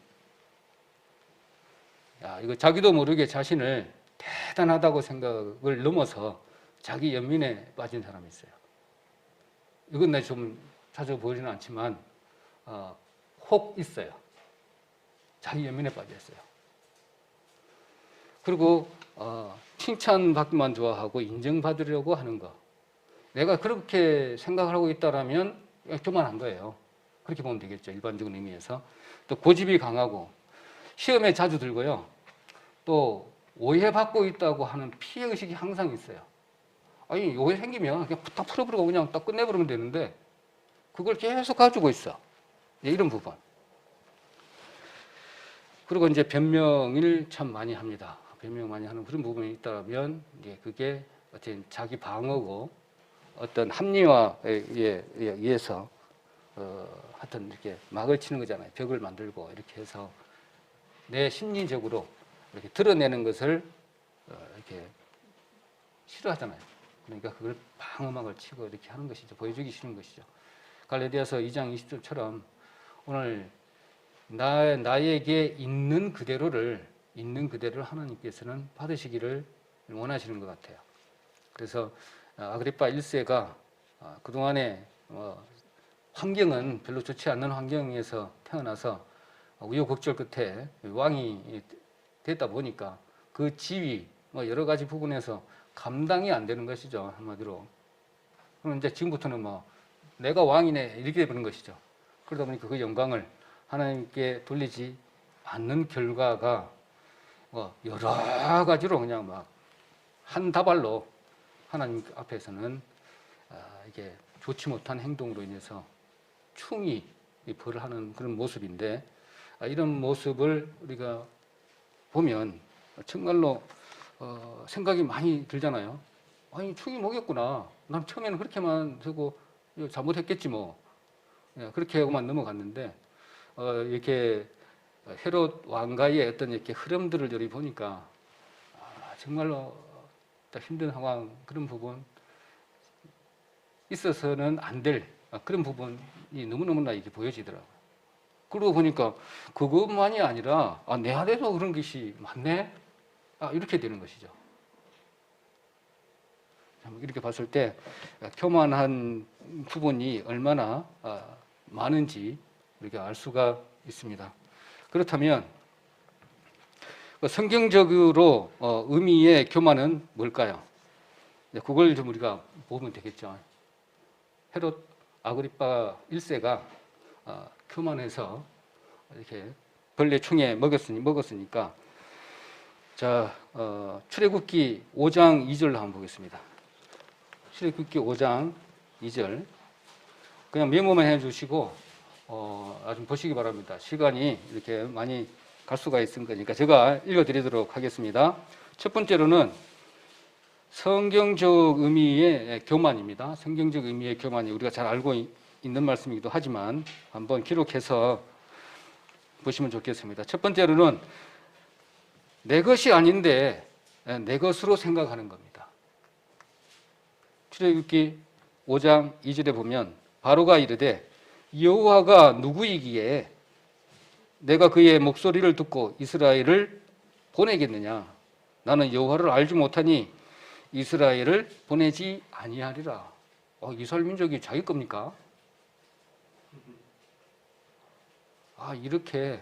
이거 자기도 모르게 자신을 대단하다고 생각을 넘어서 자기 연민에 빠진 사람이 있어요. 이건 내가 좀 자주 보이지는 않지만 혹 있어요. 자기 연민에 빠져 있어요. 그리고 칭찬받기만 좋아하고 인정받으려고 하는 거. 내가 그렇게 생각을 하고 있다라면 교만한 거예요. 그렇게 보면 되겠죠. 일반적인 의미에서. 또 고집이 강하고 시험에 자주 들고요. 또 오해받고 있다고 하는 피해의식이 항상 있어요. 아니, 오해 생기면 그냥 딱 풀어버리고 그냥 딱 끝내버리면 되는데 그걸 계속 가지고 있어. 이런 부분. 그리고 이제 변명을 참 많이 합니다. 변명 많이 하는 그런 부분이 있다면 그게 어떤 자기 방어고 어떤 합리화에 의해서 하여튼 이렇게 막을 치는 거잖아요. 벽을 만들고 이렇게 해서 내 심리적으로 이렇게 드러내는 것을 이렇게 싫어하잖아요. 그러니까 그걸 방어막을 치고 이렇게 하는 것이죠. 보여주기 싫은 것이죠. 갈라디아서 2장 20절처럼 오늘 나에게 있는 그대로를 하나님께서는 받으시기를 원하시는 것 같아요. 그래서 아그리파 1세가 그동안에 환경은 별로 좋지 않는 환경에서 태어나서 우여곡절 끝에 왕이 됐다 보니까 그 지위 여러 가지 부분에서 감당이 안 되는 것이죠. 한마디로. 그럼 이제 지금부터는 내가 왕이네 이렇게 되는 것이죠. 그러다 보니까 그 영광을 하나님께 돌리지 않는 결과가 여러 가지로 그냥 막 한 다발로 하나님 앞에서는 이게 좋지 못한 행동으로 인해서 충이 벌을 하는 그런 모습인데, 이런 모습을 우리가 보면 정말로 생각이 많이 들잖아요. 아니, 충이 뭐겠구나. 난 처음에는 그렇게만 하고 잘못했겠지 뭐. 그렇게 하고만 넘어갔는데 이렇게 헤롯 왕가의 어떤 이렇게 흐름들을 여기 보니까 정말로 힘든 상황, 그런 부분 있어서는 안 될 그런 부분이 너무너무나 이게 보여지더라고요. 그러고 보니까 그것만이 아니라 내 안에도 그런 것이 많네? 이렇게 되는 것이죠. 이렇게 봤을 때 교만한 부분이 얼마나 많은지 우리가 알 수가 있습니다. 그렇다면 성경적으로 의미의 교만은 뭘까요? 그걸 좀 우리가 보면 되겠죠. 헤롯 아그리파 1세가 교만해서 이렇게 벌레 충에 먹었으니까, 자, 출애굽기 5장 2절 한번 보겠습니다. 출애굽기 5장 2절 그냥 메모만 해주시고 좀 보시기 바랍니다. 시간이 이렇게 많이 갈 수가 있을 거니까 제가 읽어드리도록 하겠습니다. 첫 번째로는 성경적 의미의 교만입니다. 성경적 의미의 교만이 우리가 잘 알고 있는 말씀이기도 하지만 한번 기록해서 보시면 좋겠습니다. 첫 번째로는 내 것이 아닌데 내 것으로 생각하는 겁니다. 출애굽기 5장 2절에 보면 바로가 이르되 여호와가 누구이기에 내가 그의 목소리를 듣고 이스라엘을 보내겠느냐? 나는 여호와를 알지 못하니 이스라엘을 보내지 아니하리라. 이스라엘 민족이 자기 겁니까? 이렇게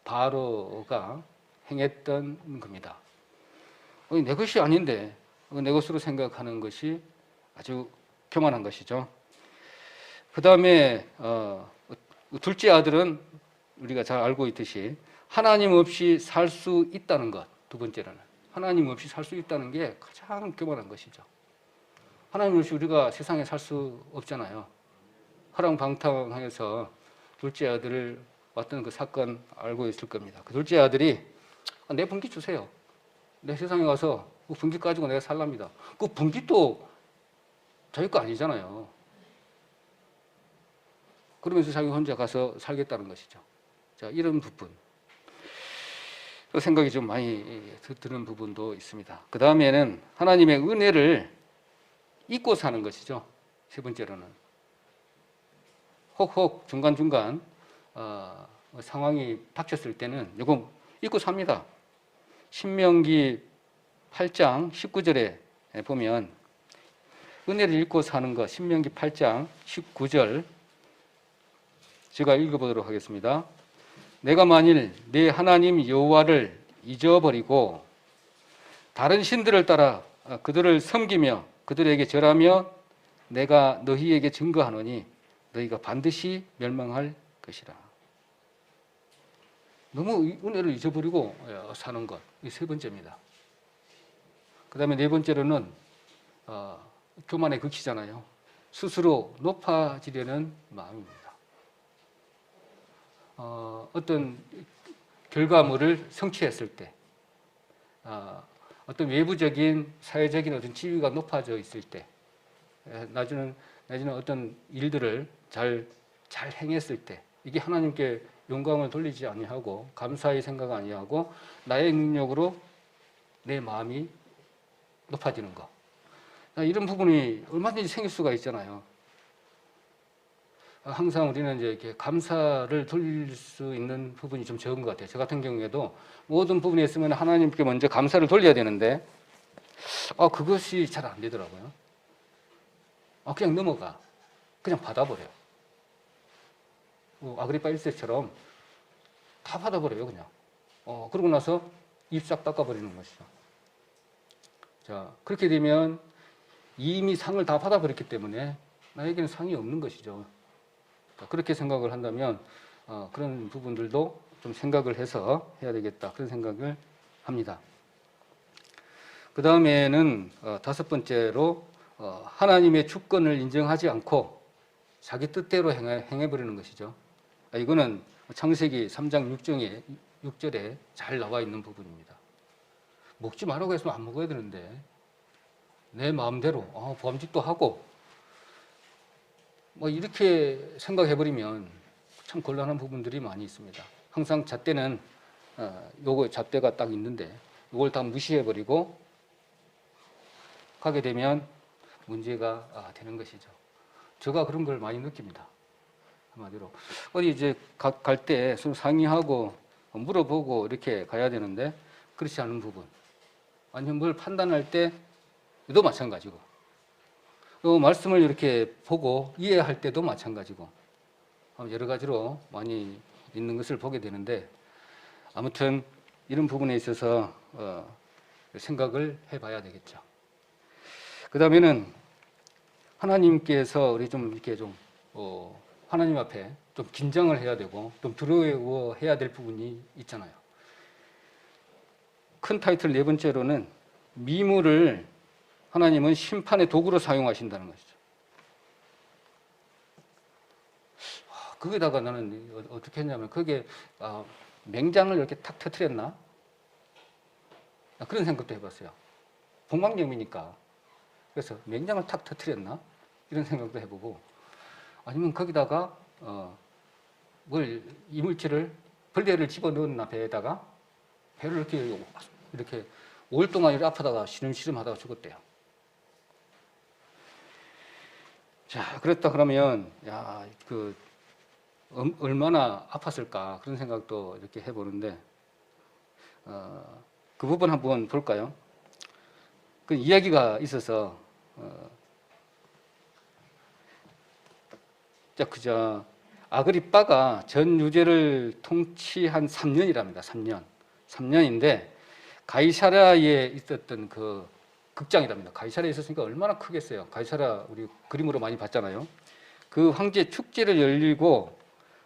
바로가 행했던 겁니다. 내 것이 아닌데 내 것으로 생각하는 것이 아주 교만한 것이죠. 그 다음에 둘째 아들은 우리가 잘 알고 있듯이 하나님 없이 살 수 있다는 것. 두 번째로는 하나님 없이 살 수 있다는 게 가장 교만한 것이죠. 하나님 없이 우리가 세상에 살 수 없잖아요. 허랑방탕해서 둘째 아들을 왔던 그 사건 알고 있을 겁니다. 그 둘째 아들이 내 분기 주세요. 내 세상에 가서 그 분기 가지고 내가 살랍니다. 그 분기도 자기 거 아니잖아요. 그러면서 자기 혼자 가서 살겠다는 것이죠. 자, 이런 부분. 생각이 좀 많이 드는 부분도 있습니다. 그 다음에는 하나님의 은혜를 잊고 사는 것이죠. 세 번째로는. 혹 중간중간 상황이 닥쳤을 때는 이거 잊고 삽니다. 신명기 8장 19절에 보면 은혜를 잊고 사는 것, 신명기 8장 19절 제가 읽어보도록 하겠습니다. 내가 만일 네 하나님 여호와를 잊어버리고 다른 신들을 따라 그들을 섬기며 그들에게 절하며 내가 너희에게 증거하노니 너희가 반드시 멸망할 것이라. 너무 은혜를 잊어버리고 사는 것, 이 세 번째입니다. 그 다음에 네 번째로는 교만의 극치잖아요. 스스로 높아지려는 마음입니다. 어떤 결과물을 성취했을 때, 어떤 외부적인 사회적인 어떤 지위가 높아져 있을 때, 나중에 어떤 일들을 잘 행했을 때, 이게 하나님께 영광을 돌리지 아니하고 감사의 생각 아니하고 나의 능력으로 내 마음이 높아지는 것. 이런 부분이 얼마든지 생길 수가 있잖아요. 항상 우리는 이제 이렇게 감사를 돌릴 수 있는 부분이 좀 적은 것 같아요. 저 같은 경우에도 모든 부분에 있으면 하나님께 먼저 감사를 돌려야 되는데, 그것이 잘 안 되더라고요. 그냥 넘어가. 그냥 받아버려요. 아그리파 1세처럼 다 받아버려요, 그냥. 그러고 나서 입 싹 닦아버리는 것이죠. 자, 그렇게 되면 이미 상을 다 받아버렸기 때문에 나에게는 상이 없는 것이죠. 그렇게 생각을 한다면 그런 부분들도 좀 생각을 해서 해야 되겠다, 그런 생각을 합니다. 그 다음에는 다섯 번째로 하나님의 주권을 인정하지 않고 자기 뜻대로 행해버리는 것이죠. 이거는 창세기 3장 6절에 잘 나와 있는 부분입니다. 먹지 말라고 했으면 안 먹어야 되는데 내 마음대로 범직도 하고 이렇게 생각해버리면 참 곤란한 부분들이 많이 있습니다. 항상 잣대는 요거 잣대가 딱 있는데 이걸 다 무시해버리고 가게 되면 문제가 되는 것이죠. 제가 그런 걸 많이 느낍니다. 한마디로 어디 이제 갈 때 서로 상의하고 물어보고 이렇게 가야 되는데 그렇지 않은 부분, 아니면 뭘 판단할 때도 마찬가지고, 말씀을 이렇게 보고 이해할 때도 마찬가지고 여러 가지로 많이 있는 것을 보게 되는데, 아무튼 이런 부분에 있어서 생각을 해봐야 되겠죠. 그 다음에는 하나님께서 우리 좀 이렇게 좀 하나님 앞에 좀 긴장을 해야 되고 좀 두려워해야 될 부분이 있잖아요. 큰 타이틀 네 번째로는 미물을 하나님은 심판의 도구로 사용하신다는 것이죠. 거기다가 나는 어떻게 했냐면 그게 맹장을 이렇게 탁 터뜨렸나? 그런 생각도 해봤어요. 복막염이니까. 그래서 맹장을 탁 터뜨렸나? 이런 생각도 해보고, 아니면 거기다가 이물질을 벌레를 집어넣었나 배에다가, 배를 이렇게 5일 동안 이렇게 아프다가 시름시름 하다가 죽었대요. 자, 그랬다 그러면 얼마나 아팠을까 그런 생각도 이렇게 해보는데, 그 부분 한번 볼까요? 그 이야기가 있어서 그저 아그리빠가 전 유대를 통치한 3년이랍니다. 3년. 3년인데 가이사랴에 있었던 그 극장이랍니다. 가이사랴에 있었으니까 얼마나 크겠어요. 가이사랴 우리 그림으로 많이 봤잖아요. 그 황제 축제를 열리고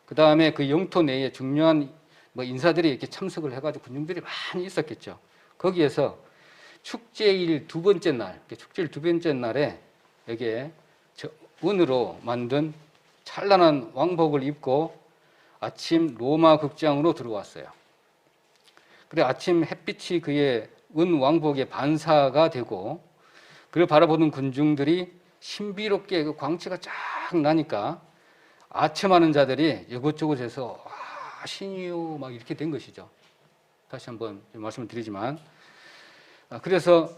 그 다음에 그 영토 내에 중요한 뭐 인사들이 이렇게 참석을 해가지고 군중들이 많이 있었겠죠. 거기에서 축제일 두 번째 날, 축제일 두 번째 날에 여기에 은으로 만든 찬란한 왕복을 입고 아침 로마 극장으로 들어왔어요. 그래 아침 햇빛이 그의 은 왕복의 반사가 되고 그를 바라보는 군중들이 신비롭게 그 광채가 쫙 나니까 아첨하는 자들이 이곳저곳에서 신이요 막 이렇게 된 것이죠. 다시 한번 말씀을 드리지만 그래서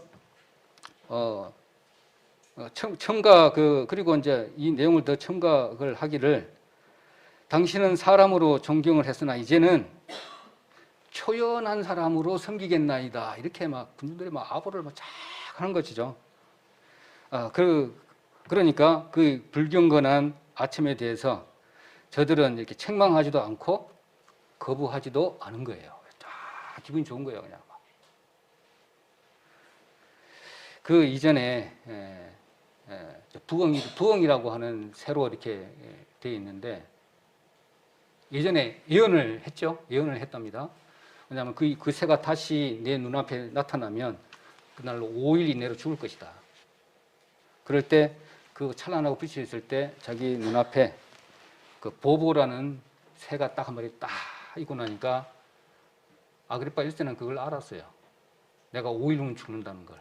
첨가 그리고 이제 이 내용을 더 첨가를 하기를 당신은 사람으로 존경을 했으나 이제는 초연한 사람으로 섬기겠나이다 이렇게 막 군중들이 막 아부를 막 쫙 하는 것이죠. 그러니까 그 불경건한 아침에 대해서 저들은 이렇게 책망하지도 않고 거부하지도 않은 거예요. 기분이 좋은 거예요, 그냥. 그 이전에 부엉이라고 하는 새로 이렇게 되어 있는데 예전에 예언을 했죠. 예언을 했답니다. 왜냐하면 그 새가 다시 내 눈앞에 나타나면 그날로 5일 이내로 죽을 것이다. 그럴 때 그 찬란하고 빛이 있을 때 자기 눈앞에 그 보보라는 새가 딱 한 마리 딱 있고 나니까 아그리파 1세는 그걸 알았어요. 내가 5일 후면 죽는다는 걸.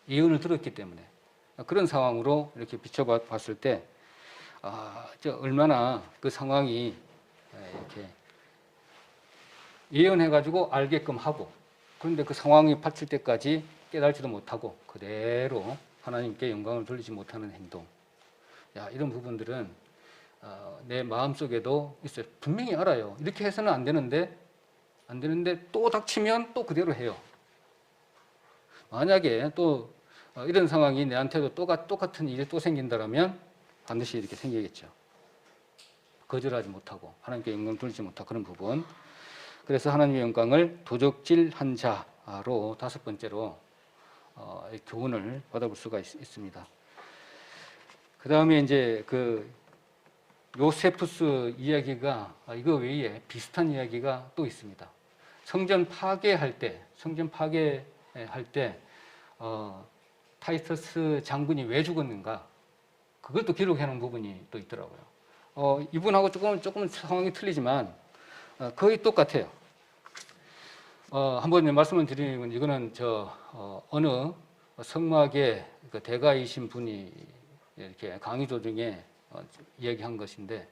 예언을 들었기 때문에. 그런 상황으로 이렇게 비춰봤을 때, 얼마나 그 상황이 이렇게 예언해가지고 알게끔 하고, 그런데 그 상황이 닥칠 때까지 깨달지도 못하고, 그대로 하나님께 영광을 돌리지 못하는 행동. 이런 부분들은 내 마음속에도 있어요. 분명히 알아요. 이렇게 해서는 안 되는데 또 닥치면 또 그대로 해요. 만약에 또 이런 상황이 내한테도 똑같은 일이 또 생긴다면 반드시 이렇게 생기겠죠. 거절하지 못하고 하나님께 영광 돌리지 못하고 그런 부분. 그래서 하나님의 영광을 도적질한 자로 다섯 번째로 교훈을 받아볼 수가 있습니다. 그 다음에 이제 그 요세푸스 이야기가 이거 외에 비슷한 이야기가 또 있습니다. 성전 파괴할 때 타이터스 장군이 왜 죽었는가? 그것도 기록해 놓은 부분이 또 있더라고요. 이분하고 조금 상황이 틀리지만 거의 똑같아요. 한번 말씀을 드리면 이거는 어느 성막의 그 대가이신 분이 이렇게 강의조 중에 이야기한 것인데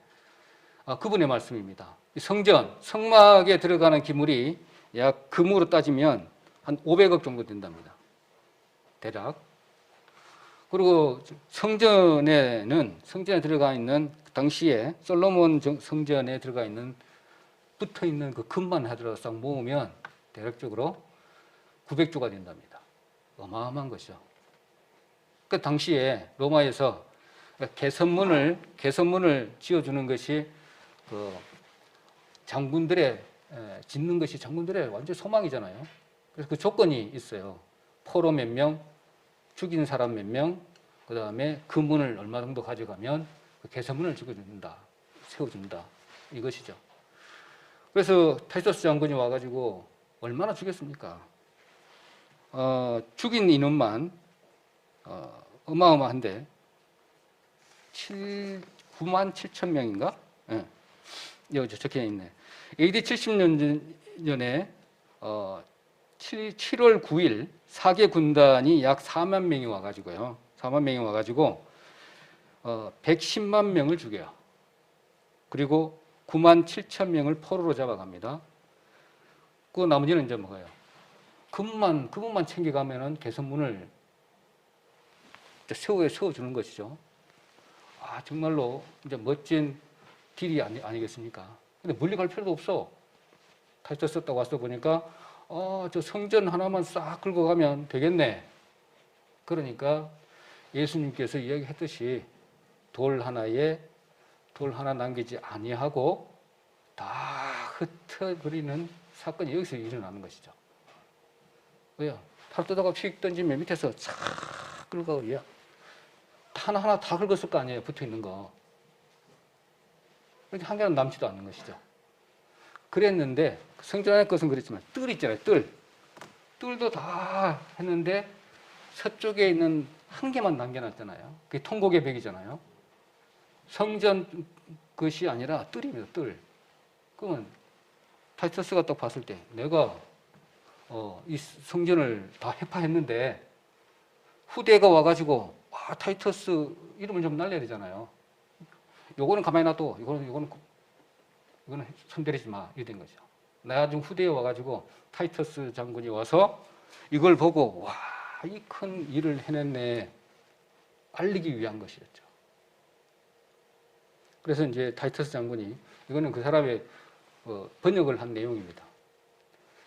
그분의 말씀입니다. 성막에 들어가는 기물이 약 금으로 따지면 한 500억 정도 된답니다. 대략. 그리고 성전에 들어가 있는 당시에 솔로몬 성전에 들어가 있는 붙어 있는 그 금만 하더라도 싹 모으면 대략적으로 900조가 된답니다. 어마어마한 것이죠. 그 당시에 로마에서 개선문을 지어주는 것이 그 짓는 것이 장군들의 완전 소망이잖아요. 그래서 그 조건이 있어요. 포로 몇 명, 죽인 사람 몇 명, 그 다음에 그 문을 얼마 정도 가져가면 그 개선문을 세워준다. 이것이죠. 그래서 타이터스 장군이 와가지고 얼마나 죽였습니까? 죽인 인원만 어마어마한데 9만 7천 명인가? 네. 여기 적혀 있네. AD 70년에 7월 9일 사개 군단이 약 4만 명이 와가지고요. 4만 명이 와가지고 110만 명을 죽여요. 그리고 9만 7천 명을 포로로 잡아갑니다. 그 나머지는 이제 뭐예요? 그분만 챙겨가면은 개선문을 세워주는 것이죠. 정말로 이제 멋진 딜이 아니겠습니까? 근데 멀리 갈 필요도 없어. 타이터스 딱 와서 보니까 저 성전 하나만 싹 긁어가면 되겠네. 그러니까 예수님께서 이야기했듯이 돌 하나 남기지 아니하고 다 흩어버리는 사건이 여기서 일어나는 것이죠. 왜요? 팔 떠다가 휙 던지면 밑에서 싹 긁어버려. 하나하나 다 긁었을 거 아니에요, 붙어 있는 거. 그렇게 한 개는 남지도 않는 것이죠. 그랬는데 성전 안의 것은 그랬지만 뜰 있잖아요, 뜰도 다 했는데 서쪽에 있는 한 개만 남겨놨잖아요. 그게 통곡의 벽이잖아요. 성전 것이 아니라 뜰입니다, 뜰. 그러면 타이터스가 딱 봤을 때 내가 이 성전을 다 해파했는데 후대가 와가지고 타이터스 이름을 좀 날려야 되잖아요. 요거는 가만히 놔둬. 이거는 손대리지 마. 이렇게 된 거죠. 나중 후대에 와가지고 타이터스 장군이 와서 이걸 보고 이 큰 일을 해냈네. 알리기 위한 것이었죠. 그래서 이제 타이터스 장군이 이거는 그 사람의 번역을 한 내용입니다.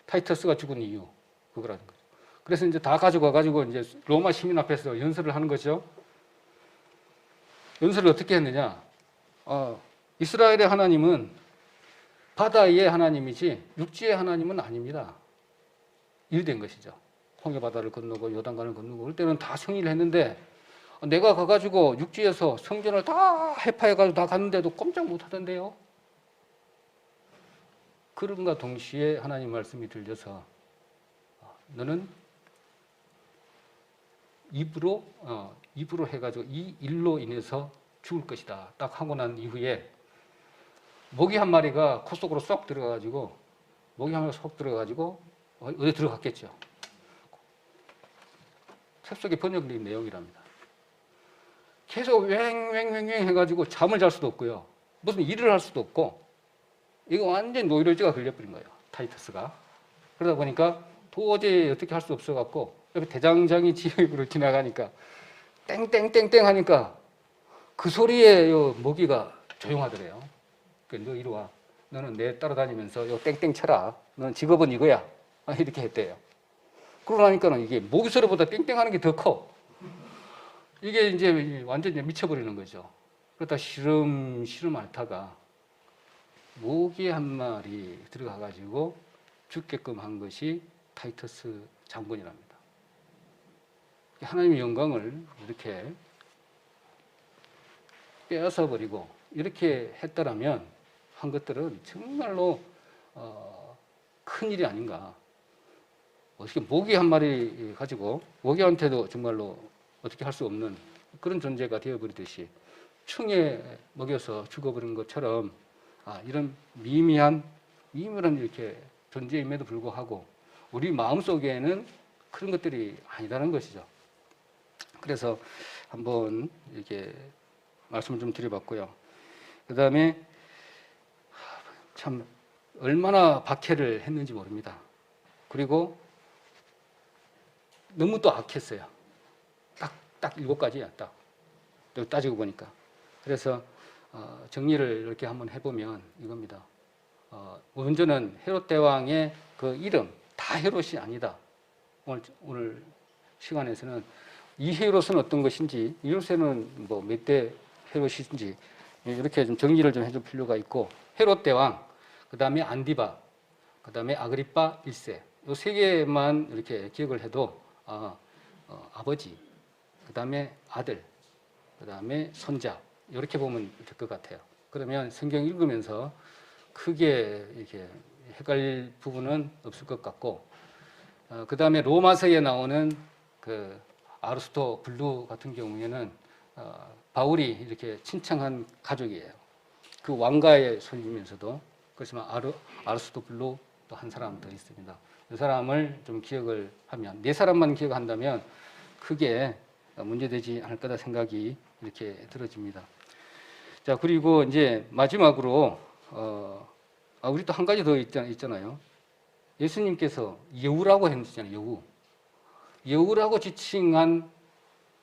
타이터스가 죽은 이유 그거라는 거죠. 그래서 이제 다 가지고 와가지고 이제 로마 시민 앞에서 연설을 하는 거죠. 연설을 어떻게 했느냐? 이스라엘의 하나님은 바다의 하나님이지 육지의 하나님은 아닙니다. 이렇게 된 것이죠. 홍해 바다를 건너고 요단강을 건너고 그럴 때는 다 승리를 했는데 내가 가가지고 육지에서 성전을 다 해파해가지고 다 갔는데도 꼼짝 못하던데요. 그런가 동시에 하나님 말씀이 들려서 너는 입으로 해가지고 이 일로 인해서 죽을 것이다. 딱 하고 난 이후에 모기 한 마리가 코 속으로 쏙 들어가가지고 어디 들어갔겠죠. 책 속에 번역된 내용이랍니다. 계속 왱왱왱왱 해가지고 잠을 잘 수도 없고요. 무슨 일을 할 수도 없고 이거 완전히 노이로제가 걸려버린 거예요. 타이터스가. 그러다 보니까 도저히 어떻게 할 수 없어갖고 옆에 대장장이 지역으로 지나가니까 땡땡땡땡 하니까 그 소리에 모기가 조용하더래요. 그러니까 너 이리 와. 너는 내 따라다니면서 요 땡땡 쳐라. 너는 직업은 이거야. 이렇게 했대요. 그러고 나니까는 이게 모기 소리보다 땡땡하는 게 더 커. 이게 이제 완전히 미쳐버리는 거죠. 그러다 시름시름 앓다가 모기 한 마리 들어가가지고 죽게끔 한 것이 타이터스 장군이랍니다. 하나님의 영광을 이렇게 빼앗아 버리고 이렇게 했더라면 한 것들은 정말로 큰 일이 아닌가. 어떻게 모기 한 마리 가지고 모기한테도 정말로 어떻게 할 수 없는 그런 존재가 되어버리듯이 충에 먹여서 죽어버린 것처럼 이런 미미한 이렇게 존재임에도 불구하고 우리 마음속에는 그런 것들이 아니라는 것이죠. 그래서 한번 이렇게 말씀을 좀 드려봤고요. 그 다음에 참 얼마나 박해를 했는지 모릅니다. 그리고 너무 또 악했어요. 딱 7가지야. 딱 따지고 보니까. 그래서 정리를 이렇게 한번 해보면 이겁니다. 먼저는 헤롯 대왕의 그 이름 다 헤롯이 아니다. 오늘 시간에서는 이 헤롯은 어떤 것인지, 이 헤롯은 뭐 몇 대 헤롯인지 이렇게 좀 정리를 좀 해줄 필요가 있고, 헤롯 대왕, 그 다음에 안디바, 그 다음에 아그리파 1세, 이 세 개만 이렇게 기억을 해도 아버지, 그 다음에 아들, 그 다음에 손자 이렇게 보면 될 것 같아요. 그러면 성경 읽으면서 크게 이렇게 헷갈릴 부분은 없을 것 같고, 그 다음에 로마서에 나오는 그 아르스토 블루 같은 경우에는 바울이 이렇게 친청한 가족이에요. 그 왕가의 손이면서도. 그렇지만 아르스토 블루 또 한 사람 더 있습니다. 이 사람을 좀 기억을 하면, 네 사람만 기억한다면 크게 문제되지 않을 거다 생각이 이렇게 들어집니다. 자, 그리고 이제 마지막으로 우리 또 한 가지 더 있잖아요. 예수님께서 여우라고 했잖아요. 여우라고 지칭한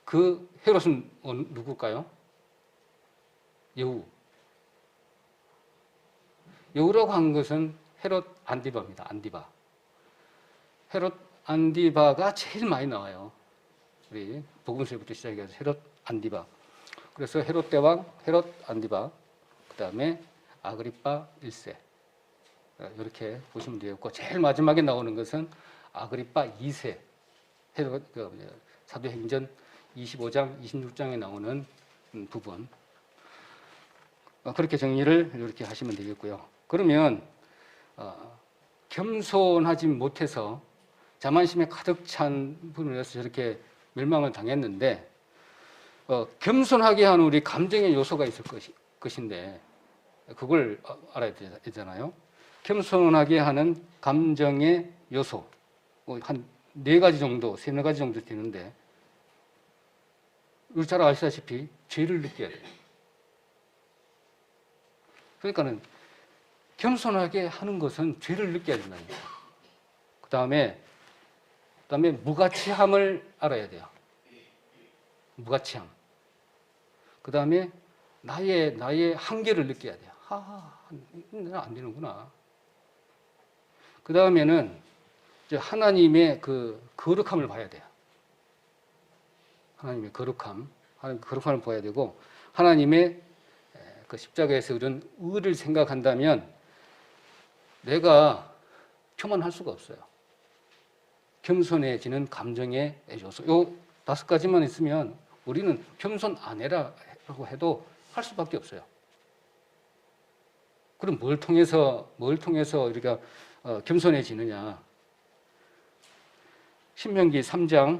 그 헤롯은 누굴까요? 여우라고 한 것은 헤롯 안디바입니다. 안디바. 헤롯 안디바가 제일 많이 나와요. 우리 복음서부터 시작해서 헤롯 안디바. 그래서 헤롯 대왕, 헤롯 안디바, 그 다음에 아그리파 1세. 이렇게 보시면 되겠고, 제일 마지막에 나오는 것은 아그리파 2세. 헤롯, 사도행전 25장, 26장에 나오는 부분. 그렇게 정리를 이렇게 하시면 되겠고요. 그러면 겸손하지 못해서 자만심에 가득 찬 분이라서 저렇게 멸망을 당했는데, 겸손하게 하는 우리 감정의 요소가 있을 것인데 그걸 알아야 되잖아요. 겸손하게 하는 감정의 요소 한 4가지 정도, 3-4가지 정도 되는데, 우리 잘 아시다시피 죄를 느껴야 돼요. 그러니까는 겸손하게 하는 것은 죄를 느껴야 된다는 거예요. 그 다음에 무가치함을 알아야 돼요. 무가치함. 그 다음에 나의 한계를 느껴야 돼요. 나는 안 되는구나. 그 다음에는 하나님의 그 거룩함을 봐야 돼요. 하나님의 거룩함을 봐야 되고, 하나님의 그 십자가에서 이런 의를 생각한다면 내가 교만할 수가 없어요. 겸손해지는 감정의 요소. 요 5가지만 있으면 우리는 겸손 안 해라고 해도 할 수밖에 없어요. 그럼 뭘 통해서 우리가 겸손해지느냐? 신명기 8장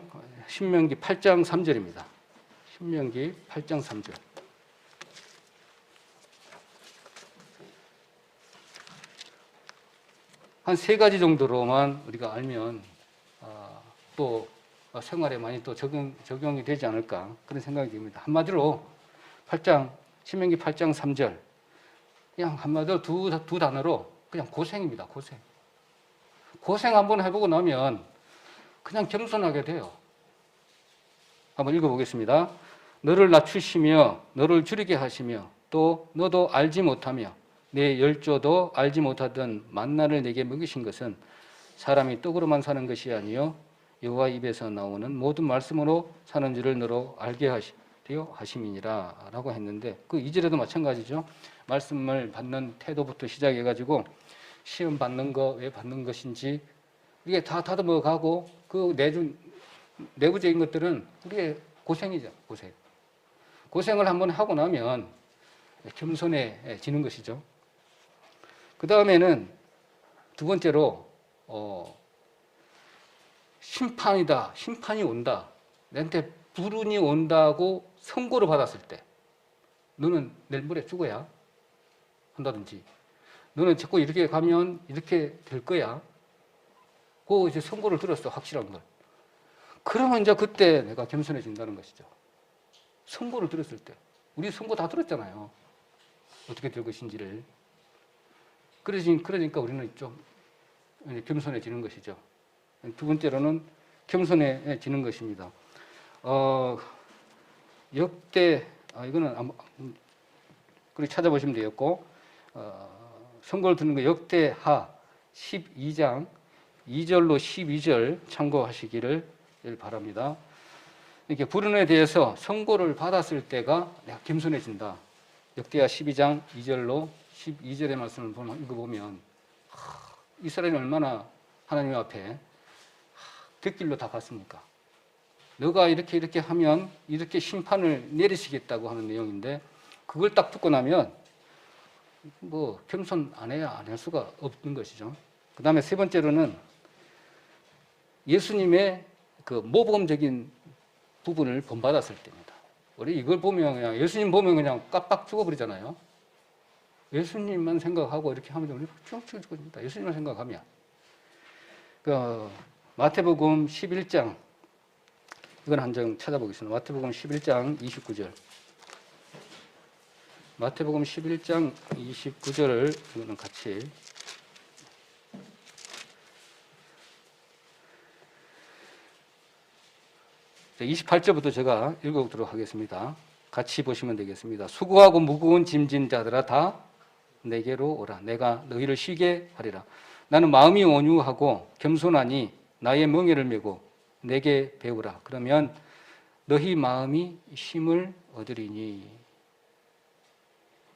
3절입니다. 신명기 8장 3절. 한 3가지 정도로만 우리가 알면 또 생활에 많이 또 적용이 되지 않을까, 그런 생각이 듭니다. 한마디로 신명기 8장 3절, 그냥 한마디로 두 단어로 그냥 고생입니다. 고생 한번 해보고 나면 그냥 겸손하게 돼요. 한번 읽어보겠습니다. 너를 낮추시며 너를 줄이게 하시며 또 너도 알지 못하며 내 열조도 알지 못하던 만나를 내게 먹이신 것은 사람이 떡으로만 사는 것이 아니요 여호와 입에서 나오는 모든 말씀으로 사는 줄을 너로 알게 하려 하심이니라 라고 했는데, 그 2절에도 마찬가지죠. 말씀을 받는 태도부터 시작해가지고 시험 받는 거 왜 받는 것인지 이게 다 다듬어가고, 그 내부적인 것들은 우리의 고생이죠. 고생을 한번 하고 나면 겸손해지는 것이죠. 그 다음에는 2번째로 심판이 온다. 내한테 불운이 온다고 선고를 받았을 때 너는 내일 모레 죽어야 한다든지, 너는 자꾸 이렇게 가면 이렇게 될 거야. 그 이제 선고를 들었어, 확실한 걸. 그러면 이제 그때 내가 겸손해진다는 것이죠. 선고를 들었을 때. 우리 선고 다 들었잖아요. 어떻게 될 것인지를. 그러니까 우리는 좀 겸손해지는 것이죠. 2번째로는 겸손해지는 것입니다. 이거는 그렇게 찾아보시면 되겠고, 선고를 듣는 거 역대하 12장 2절로 12절 참고하시기를 바랍니다. 이렇게 불운에 대해서 선고를 받았을 때가 내가 겸손해진다. 역대하 12장 2절로 12절의 말씀을 읽어보면 이스라엘이 얼마나 하나님 앞에 뒷길로 다 갔습니까? 너가 이렇게 하면 이렇게 심판을 내리시겠다고 하는 내용인데, 그걸 딱 듣고 나면 뭐 겸손 안 해야 안 할 수가 없는 것이죠. 그 다음에 3번째로는 예수님의 그 모범적인 부분을 본받았을 때입니다. 우리 이걸 보면 그냥 예수님 보면 그냥 깜빡 죽어버리잖아요. 예수님만 생각하고 이렇게 하면 우리 쭉 죽어집니다. 예수님만 생각하면. 마태복음 11장, 이건 한 장 찾아보겠습니다. 마태복음 11장 29절. 마태복음 11장 29절을 이거는 같이 28절부터 제가 읽어보도록 하겠습니다. 같이 보시면 되겠습니다. 수고하고 무거운 짐진 자들아 다 내게로 오라. 내가 너희를 쉬게 하리라. 나는 마음이 온유하고 겸손하니 나의 멍에를 메고 내게 배우라. 그러면 너희 마음이 쉼을 얻으리니.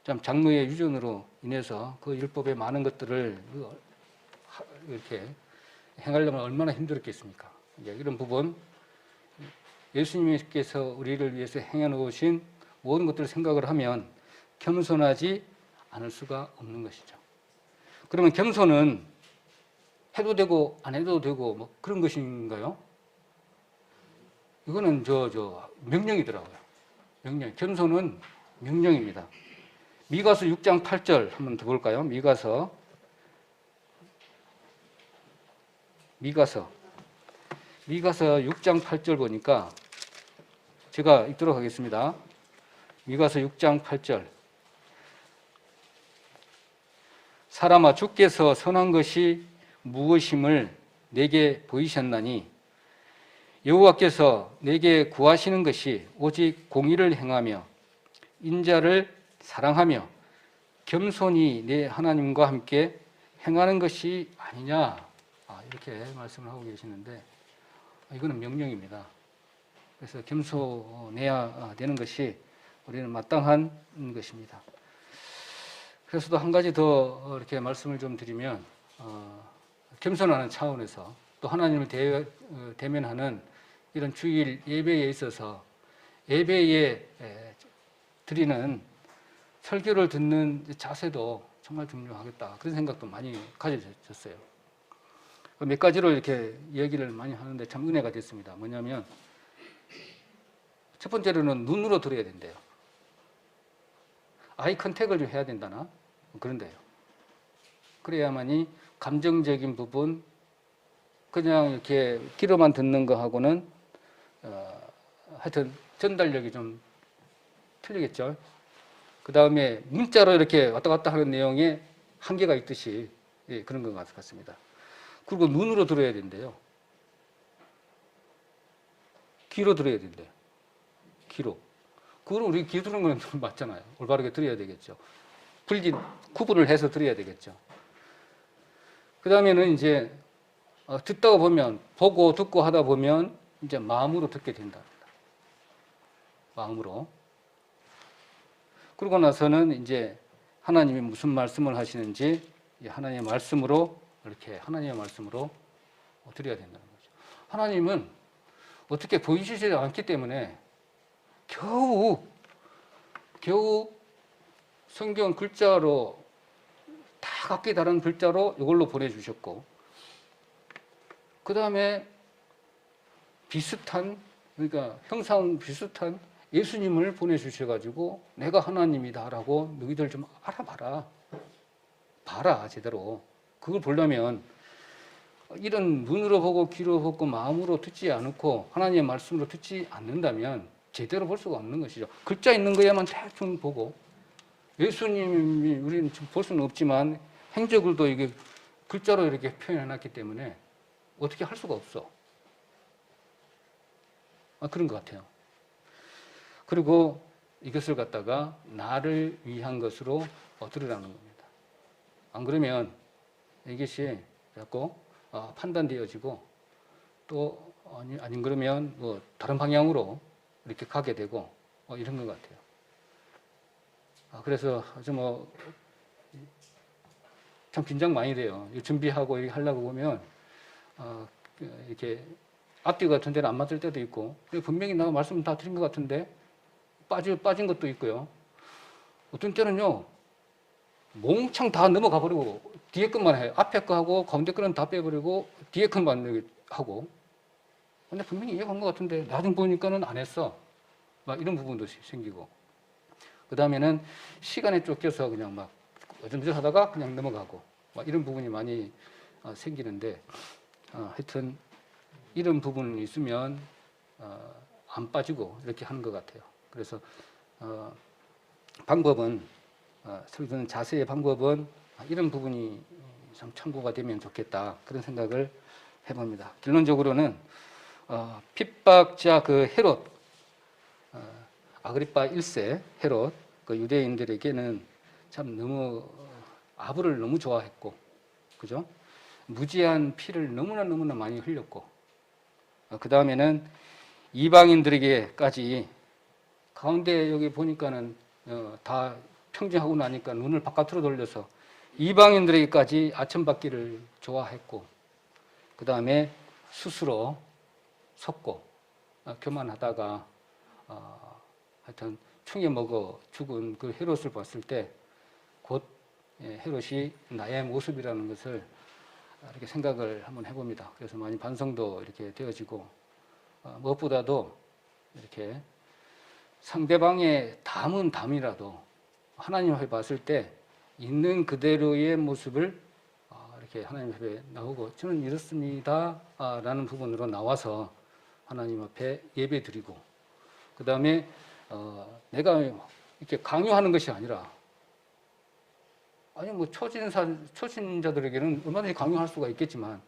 참 장로의 유전으로 인해서 그 율법의 많은 것들을 이렇게 행하려면 얼마나 힘들었겠습니까? 이런 부분, 예수님께서 우리를 위해서 행해 놓으신 모든 것들을 생각을 하면 겸손하지 않을 수가 없는 것이죠. 그러면 겸손은 해도 되고 안 해도 되고 뭐 그런 것인가요? 이거는 명령이더라고요. 명령. 겸손은 명령입니다. 미가서 6장 8절 한번 더 볼까요? 미가서 6장 8절 보니까 제가 읽도록 하겠습니다. 미가서 6장 8절. 사람아, 주께서 선한 것이 무엇임을 내게 보이셨나니 여호와께서 내게 구하시는 것이 오직 공의를 행하며 인자를 사랑하며 겸손히 내 하나님과 함께 행하는 것이 아니냐. 이렇게 말씀을 하고 계시는데 이거는 명령입니다. 그래서 겸손해야 되는 것이 우리는 마땅한 것입니다. 그래서 또 한 가지 더 이렇게 말씀을 좀 드리면 겸손하는 차원에서 또 하나님을 대면하는 이런 주일 예배에 있어서 예배에 드리는 설교를 듣는 자세도 정말 중요하겠다. 그런 생각도 많이 가져졌어요. 몇 가지로 이렇게 이야기를 많이 하는데 참 은혜가 됐습니다. 뭐냐면 첫 번째로는 눈으로 들어야 된대요. 아이 컨택을 좀 해야 된다나 그런데요. 그래야만이 감정적인 부분, 그냥 이렇게 귀로만 듣는 거하고는 하여튼 전달력이 좀 틀리겠죠. 그 다음에 문자로 이렇게 왔다 갔다 하는 내용에 한계가 있듯이 그런 것 같습니다. 그리고 눈으로 들어야 된대요. 귀로 들어야 된대요. 귀로. 그걸 우리 귀 들은 건 맞잖아요. 올바르게 들어야 되겠죠. 구분을 해서 들어야 되겠죠. 그 다음에는 이제 듣다 보면, 보고 듣고 하다 보면 이제 마음으로 듣게 된다. 마음으로. 그러고 나서는 이제 하나님이 무슨 말씀을 하시는지 하나님의 말씀으로 드려야 된다는 거죠. 하나님은 어떻게 보이시지 않기 때문에 겨우 성경 글자로 다 각기 다른 글자로 이걸로 보내주셨고, 그 다음에 그러니까 형상 비슷한 예수님을 보내주셔가지고 내가 하나님이다라고 너희들 좀 알아봐라. 봐라, 제대로. 그걸 보려면 이런 눈으로 보고 귀로 보고 마음으로 듣지 않고 하나님의 말씀으로 듣지 않는다면 제대로 볼 수가 없는 것이죠. 글자 있는 거야만 대충 보고, 예수님이 우리는 볼 수는 없지만 행적을도 이게 글자로 이렇게 표현해놨기 때문에 어떻게 할 수가 없어. 그런 것 같아요. 그리고 이것을 갖다가 나를 위한 것으로 들으라는 겁니다. 안 그러면 이것이 자꾸 판단되어지고 또 아닌 그러면 뭐 다른 방향으로 이렇게 가게 되고 이런 것 같아요. 그래서 좀 참 긴장 많이 돼요. 준비하고 이렇게 하려고 보면 이렇게 앞뒤 같은 데는 안 맞을 때도 있고, 분명히 내가 말씀 다 드린 것 같은데 빠진 것도 있고요. 어떤 때는요, 몽창 다 넘어가 버리고 뒤에 것만 해요. 앞에 거 하고 가운데 거는 다 빼버리고 뒤에 것만 하고. 근데 분명히 이해한 것 같은데 나중 보니까는 안 했어. 막 이런 부분도 생기고. 그 다음에는 시간에 쫓겨서 그냥 막 어정쩡 하다가 그냥 넘어가고 막 이런 부분이 많이 생기는데, 하여튼 이런 부분이 있으면 안 빠지고 이렇게 하는 것 같아요. 그래서 방법은 설교는 자세의 방법은 이런 부분이 참 참고가 되면 좋겠다, 그런 생각을 해봅니다. 결론적으로는 핍박자 그 헤롯, 아그리파 1세 헤롯, 그 유대인들에게는 참 너무 아부를 너무 좋아했고, 그죠? 무지한 피를 너무나 많이 흘렸고, 그 다음에는 이방인들에게까지 가운데 여기 보니까는 다 평정하고 나니까 눈을 바깥으로 돌려서 이방인들에게까지 아첨받기를 좋아했고, 그 다음에 스스로 섰고, 교만하다가 하여튼 충에 먹어 죽은 그 헤롯을 봤을 때 곧 헤롯이 나의 모습이라는 것을 이렇게 생각을 한번 해봅니다. 그래서 많이 반성도 이렇게 되어지고, 무엇보다도 이렇게 상대방의 담은 담이라도 하나님 앞에 봤을 때 있는 그대로의 모습을 이렇게 하나님 앞에 나오고, 저는 이렇습니다 라는 부분으로 나와서 하나님 앞에 예배 드리고, 그 다음에 내가 이렇게 강요하는 것이 아니라, 아니 뭐 초신자들에게는 얼마든지 강요할 수가 있겠지만,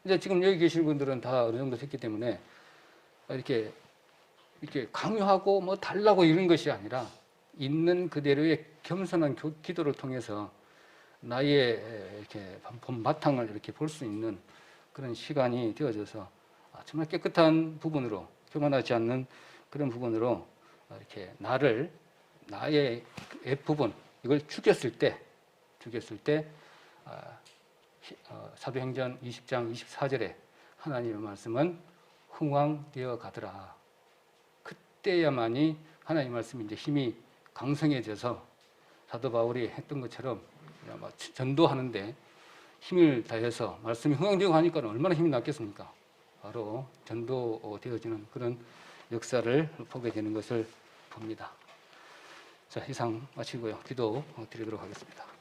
이제 지금 여기 계신 분들은 다 어느 정도 됐기 때문에 이렇게 강요하고 뭐 달라고 이런 것이 아니라 있는 그대로의 겸손한 기도를 통해서 나의 이렇게 본바탕을 이렇게 볼 수 있는 그런 시간이 되어져서 정말 깨끗한 부분으로, 교만하지 않는 그런 부분으로 이렇게 나의 부분, 이걸 죽였을 때 사도행전 20장 24절에 하나님의 말씀은 흥왕되어 가더라. 그때야만이 하나님의 말씀이 이제 힘이 강성해져서 사도 바울이 했던 것처럼 전도하는데 힘을 다해서 말씀이 흥왕되고 하니까 얼마나 힘이 났겠습니까? 바로 전도되어지는 그런 역사를 보게 되는 것을 봅니다. 자, 이상 마치고요. 기도 드리도록 하겠습니다.